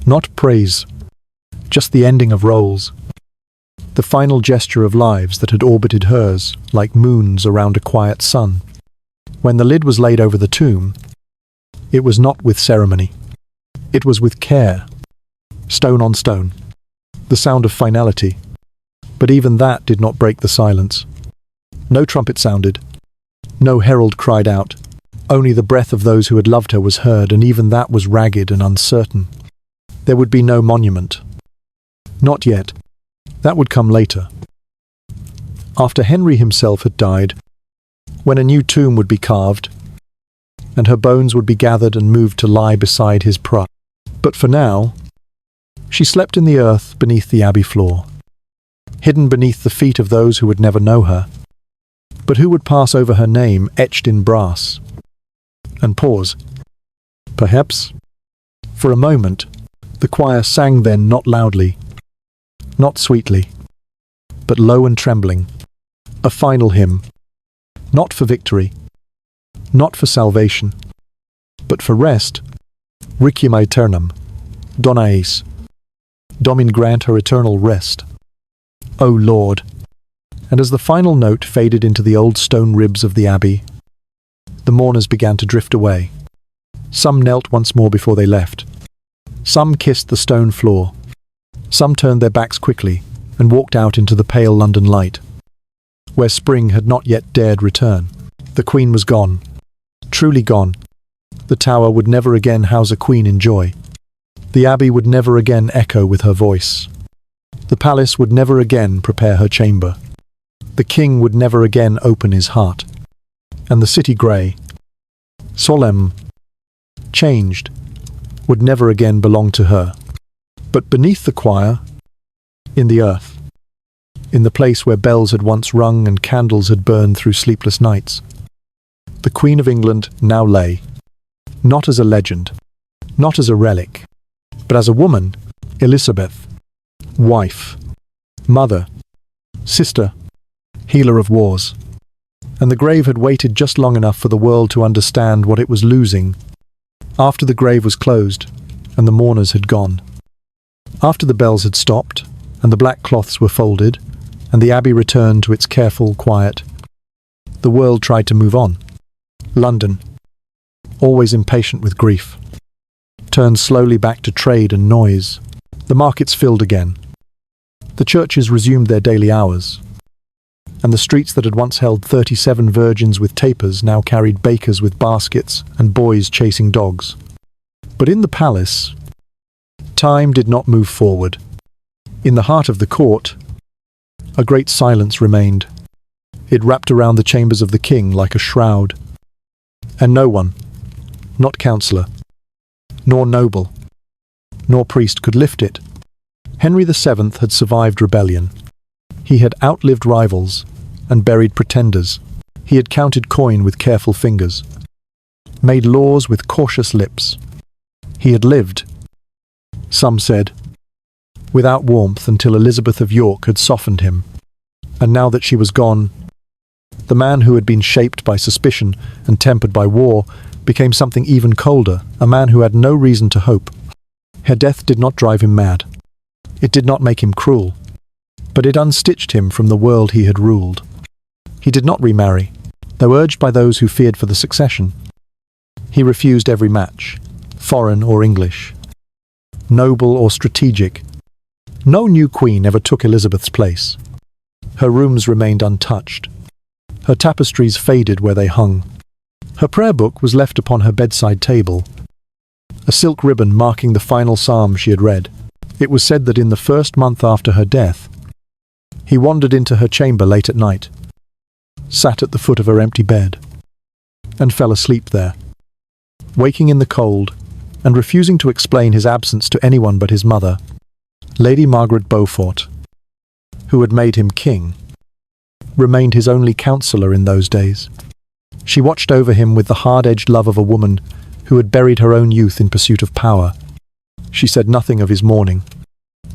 not praise, just the ending of roles. The final gesture of lives that had orbited hers like moons around a quiet sun. When the lid was laid over the tomb, it was not with ceremony. It was with care, stone on stone, the sound of finality. But even that did not break the silence. No trumpet sounded. No herald cried out. Only the breath of those who had loved her was heard, and even that was ragged and uncertain. There would be no monument. Not yet. That would come later. After Henry himself had died, when a new tomb would be carved, and her bones would be gathered and moved to lie beside his pride. But for now, she slept in the earth beneath the abbey floor, hidden beneath the feet of those who would never know her, but who would pass over her name etched in brass. And pause. Perhaps, for a moment, the choir sang then not loudly, not sweetly, but low and trembling, a final hymn, not for victory, not for salvation, but for rest. Requiem aeternam, dona eis. Domin grant her eternal rest. O Lord. And as the final note faded into the old stone ribs of the abbey, the mourners began to drift away. Some knelt once more before they left. Some kissed the stone floor. Some turned their backs quickly and walked out into the pale London light, where spring had not yet dared return. The Queen was gone. Truly gone. The Tower would never again house a queen in joy. The Abbey would never again echo with her voice. The palace would never again prepare her chamber. The king would never again open his heart. And the city grey, solemn, changed, would never again belong to her. But beneath the choir, in the earth, in the place where bells had once rung and candles had burned through sleepless nights, the Queen of England now lay, not as a legend, not as a relic, but as a woman, Elizabeth, wife, mother, sister, healer of wars. And the grave had waited just long enough for the world to understand what it was losing. After the grave was closed, and the mourners had gone. After the bells had stopped, and the black cloths were folded, and the abbey returned to its careful quiet, the world tried to move on. London, always impatient with grief, turned slowly back to trade and noise. The markets filled again. The churches resumed their daily hours. And the streets that had once held 37 virgins with tapers now carried bakers with baskets and boys chasing dogs. But in the palace, time did not move forward. In the heart of the court, a great silence remained. It wrapped around the chambers of the king like a shroud. And no one, not councillor, nor noble, nor priest could lift it. Henry VII had survived rebellion. He had outlived rivals and buried pretenders. He had counted coin with careful fingers, made laws with cautious lips. He had lived, some said, without warmth until Elizabeth of York had softened him. And now that she was gone, the man who had been shaped by suspicion and tempered by war became something even colder, a man who had no reason to hope. Her death did not drive him mad. It did not make him cruel, but it unstitched him from the world he had ruled. He did not remarry, though urged by those who feared for the succession. He refused every match, foreign or English, noble or strategic. No new queen ever took Elizabeth's place. Her rooms remained untouched. Her tapestries faded where they hung. Her prayer book was left upon her bedside table, a silk ribbon marking the final psalm she had read. It was said that in the first month after her death, he wandered into her chamber late at night, sat at the foot of her empty bed, and fell asleep there, waking in the cold and refusing to explain his absence to anyone but his mother, Lady Margaret Beaufort, who had made him king, remained his only counsellor in those days. She watched over him with the hard-edged love of a woman who had buried her own youth in pursuit of power. She said nothing of his mourning.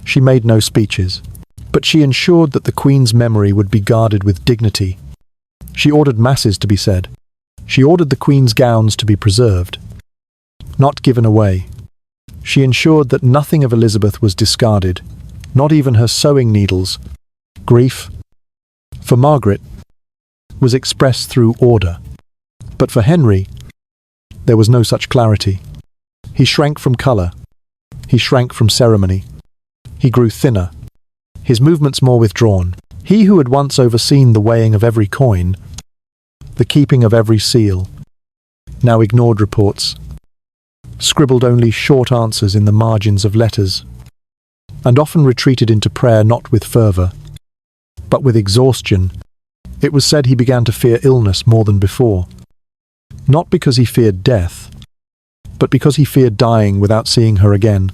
She made no speeches, but she ensured that the Queen's memory would be guarded with dignity. She ordered masses to be said. She ordered the Queen's gowns to be preserved, not given away. She ensured that nothing of Elizabeth was discarded, not even her sewing needles. Grief, for Margaret, was expressed through order. But for Henry, there was no such clarity. He shrank from colour. He shrank from ceremony. He grew thinner, his movements more withdrawn. He who had once overseen the weighing of every coin, the keeping of every seal, now ignored reports, scribbled only short answers in the margins of letters, and often retreated into prayer not with fervour, but with exhaustion. It was said he began to fear illness more than before, not because he feared death, but because he feared dying without seeing her again.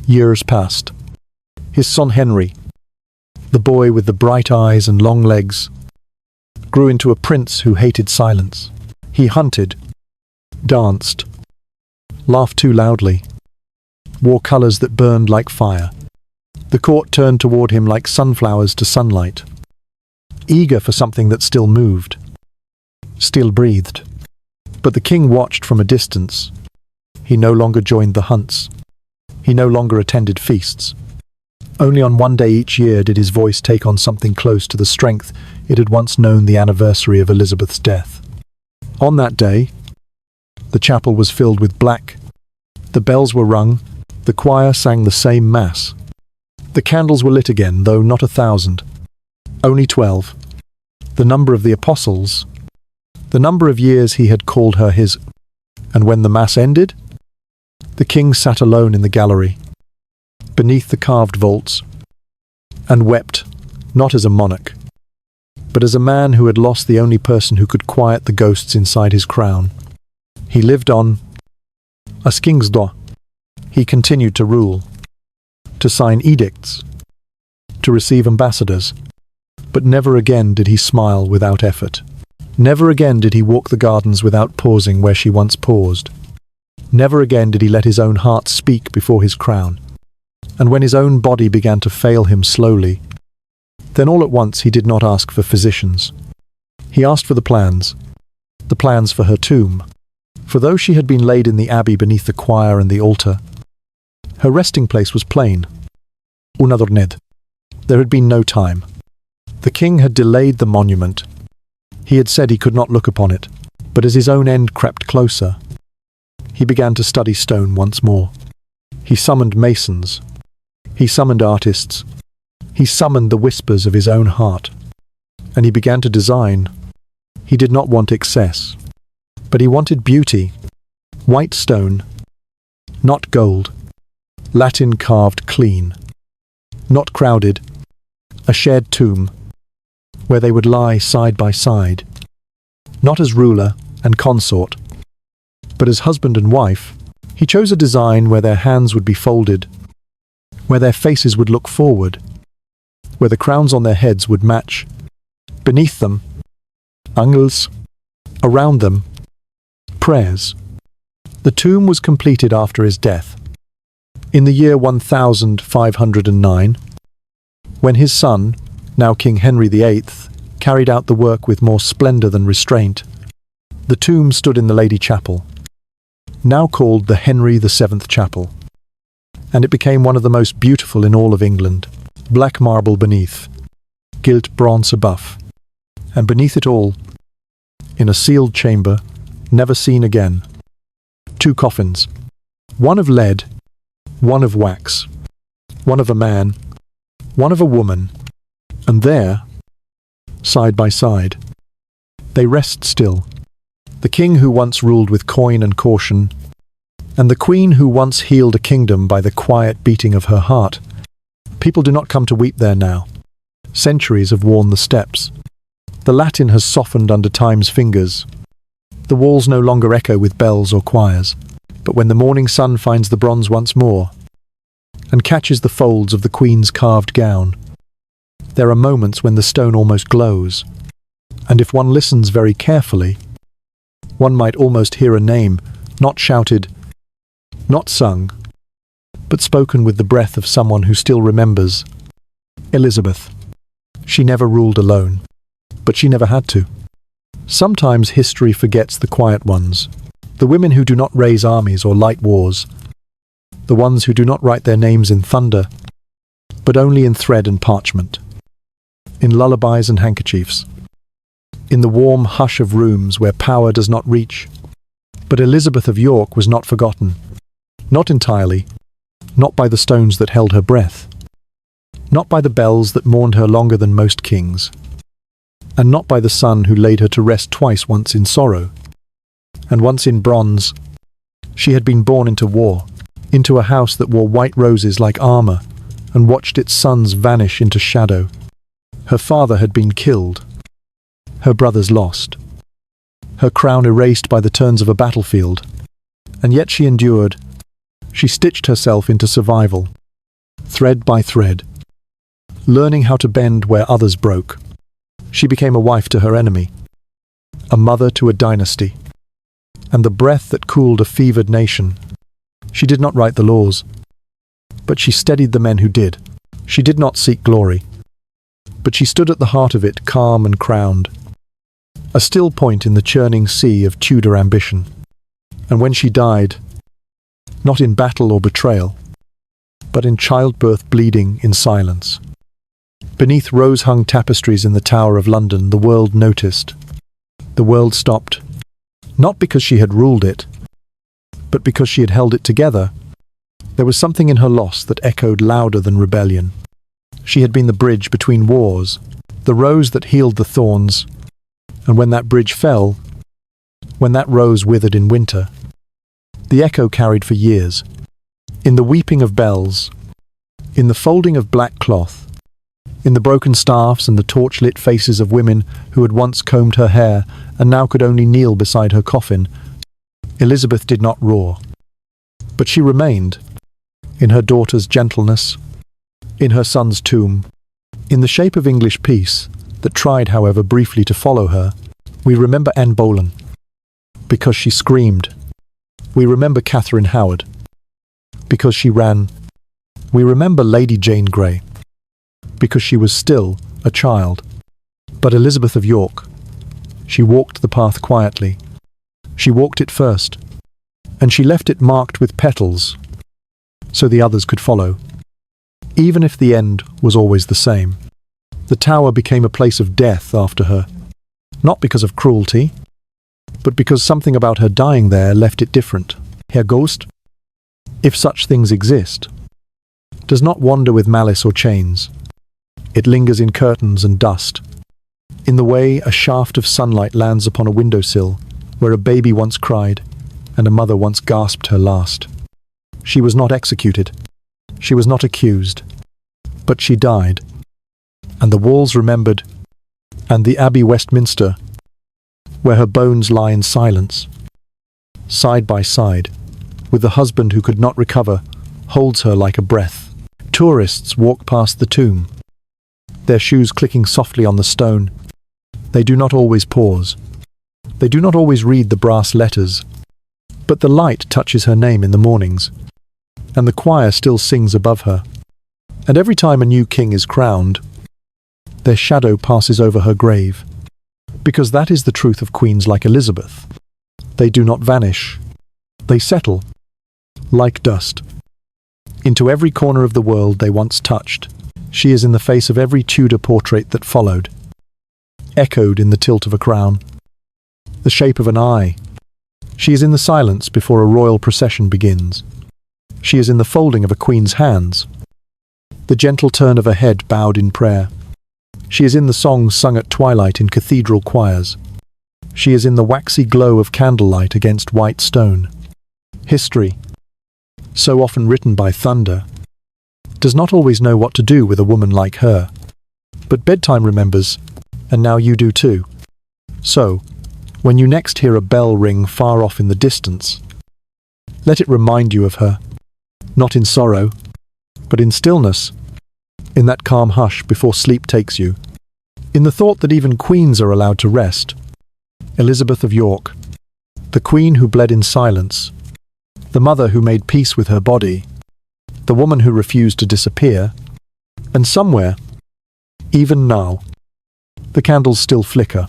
Years passed. His son Henry, the boy with the bright eyes and long legs, grew into a prince who hated silence. He hunted, danced, laughed too loudly, wore colours that burned like fire. The court turned toward him like sunflowers to sunlight, eager for something that still moved, still breathed. But the king watched from a distance. He no longer joined the hunts. He no longer attended feasts. Only on one day each year did his voice take on something close to the strength it had once known the anniversary of Elizabeth's death. On that day, the chapel was filled with black. The bells were rung. The choir sang the same mass. The candles were lit again, though not 1,000. Only 12. The number of the apostles, the number of years he had called her his. And when the mass ended, the king sat alone in the gallery, beneath the carved vaults, and wept, not as a monarch, but as a man who had lost the only person who could quiet the ghosts inside his crown. He lived on, as king's law. He continued to rule, to sign edicts, to receive ambassadors, but never again did he smile without effort. Never again did he walk the gardens without pausing where she once paused. Never again did he let his own heart speak before his crown. And when his own body began to fail him slowly, then all at once he did not ask for physicians. He asked for the plans for her tomb. For though she had been laid in the abbey beneath the choir and the altar, her resting place was plain. Unforgettable. There had been no time. The king had delayed the monument. He had said he could not look upon it, but as his own end crept closer, he began to study stone once more. He summoned masons. He summoned artists. He summoned the whispers of his own heart. And he began to design. He did not want excess, but he wanted beauty. White stone, not gold. Latin carved clean, not crowded. A shared tomb, where they would lie side by side, not as ruler and consort, but as husband and wife. He chose a design where their hands would be folded, where their faces would look forward, where the crowns on their heads would match. Beneath them, angels. Around them, prayers. The tomb was completed after his death, in the year 1509, when his son, now King Henry VIII, carried out the work with more splendour than restraint. The tomb stood in the Lady Chapel, now called the Henry VII Chapel, and it became one of the most beautiful in all of England. Black marble beneath, gilt bronze above, and beneath it all, in a sealed chamber, never seen again, 2 coffins, one of lead, one of wax, one of a man, one of a woman, and there, side by side, they rest still. The king who once ruled with coin and caution, and the queen who once healed a kingdom by the quiet beating of her heart. People do not come to weep there now. Centuries have worn the steps. The Latin has softened under time's fingers. The walls no longer echo with bells or choirs. But when the morning sun finds the bronze once more, and catches the folds of the queen's carved gown, there are moments when the stone almost glows, and if one listens very carefully, one might almost hear a name, not shouted, not sung, but spoken with the breath of someone who still remembers. Elizabeth. She never ruled alone, but she never had to. Sometimes history forgets the quiet ones, the women who do not raise armies or light wars, the ones who do not write their names in thunder, but only in thread and parchment, in lullabies and handkerchiefs, in the warm hush of rooms where power does not reach. But Elizabeth of York was not forgotten, not entirely, not by the stones that held her breath. not by the bells that mourned her longer than most kings, and not by the sun who laid her to rest twice, once in sorrow, and once in bronze. She had been born into war, into a house that wore white roses like armor, and watched its sons vanish into shadow. Her father had been killed, her brothers lost, her crown erased by the turns of a battlefield, and yet she endured. She stitched herself into survival, thread by thread, learning how to bend where others broke. She became a wife to her enemy, a mother to a dynasty, and the breath that cooled a fevered nation. She did not write the laws, but she steadied the men who did. She did not seek glory, but she stood at the heart of it, calm and crowned, a still point in the churning sea of Tudor ambition. And when she died, not in battle or betrayal, but in childbirth, bleeding in silence, beneath rose-hung tapestries in the Tower of London, the world noticed. The world stopped, not because she had ruled it, but because she had held it together. There was something in her loss that echoed louder than rebellion. She had been the bridge between wars, the rose that healed the thorns, and when that bridge fell, when that rose withered in winter, the echo carried for years. In the weeping of bells, in the folding of black cloth, in the broken staffs and the torch-lit faces of women who had once combed her hair and now could only kneel beside her coffin, Elizabeth did not roar. But she remained, in her daughter's gentleness, in her son's tomb, in the shape of English peace that tried, however, briefly to follow her. We remember Anne Boleyn, because she screamed. We remember Catherine Howard, because she ran. We remember Lady Jane Grey, because she was still a child. But Elizabeth of York, she walked the path quietly. She walked it first, and she left it marked with petals, so the others could follow. Even if the end was always the same, the tower became a place of death after her, not because of cruelty, but because something about her dying there left it different. Her ghost, if such things exist, does not wander with malice or chains. It lingers in curtains and dust, in the way a shaft of sunlight lands upon a windowsill where a baby once cried and a mother once gasped her last. She was not executed, she was not accused, but she died, and the walls remembered, and the Abbey Westminster, where her bones lie in silence, side by side, with the husband who could not recover, holds her like a breath. Tourists walk past the tomb, their shoes clicking softly on the stone. They do not always pause. They do not always read the brass letters, but the light touches her name in the mornings, and the choir still sings above her. And every time a new king is crowned, their shadow passes over her grave, because that is the truth of queens like Elizabeth. They do not vanish. They settle, like dust, into every corner of the world they once touched. She is in the face of every Tudor portrait that followed, echoed in the tilt of a crown, the shape of an eye. She is in the silence before a royal procession begins. She is in the folding of a queen's hands, the gentle turn of a head bowed in prayer. She is in the songs sung at twilight in cathedral choirs. She is in the waxy glow of candlelight against white stone. History, so often written by thunder, does not always know what to do with a woman like her. But bedtime remembers, and now you do too. So, when you next hear a bell ring far off in the distance, let it remind you of her, not in sorrow, but in stillness, in that calm hush before sleep takes you, in the thought that even queens are allowed to rest. Elizabeth of York, the queen who bled in silence, the mother who made peace with her body, the woman who refused to disappear, and somewhere, even now, the candles still flicker.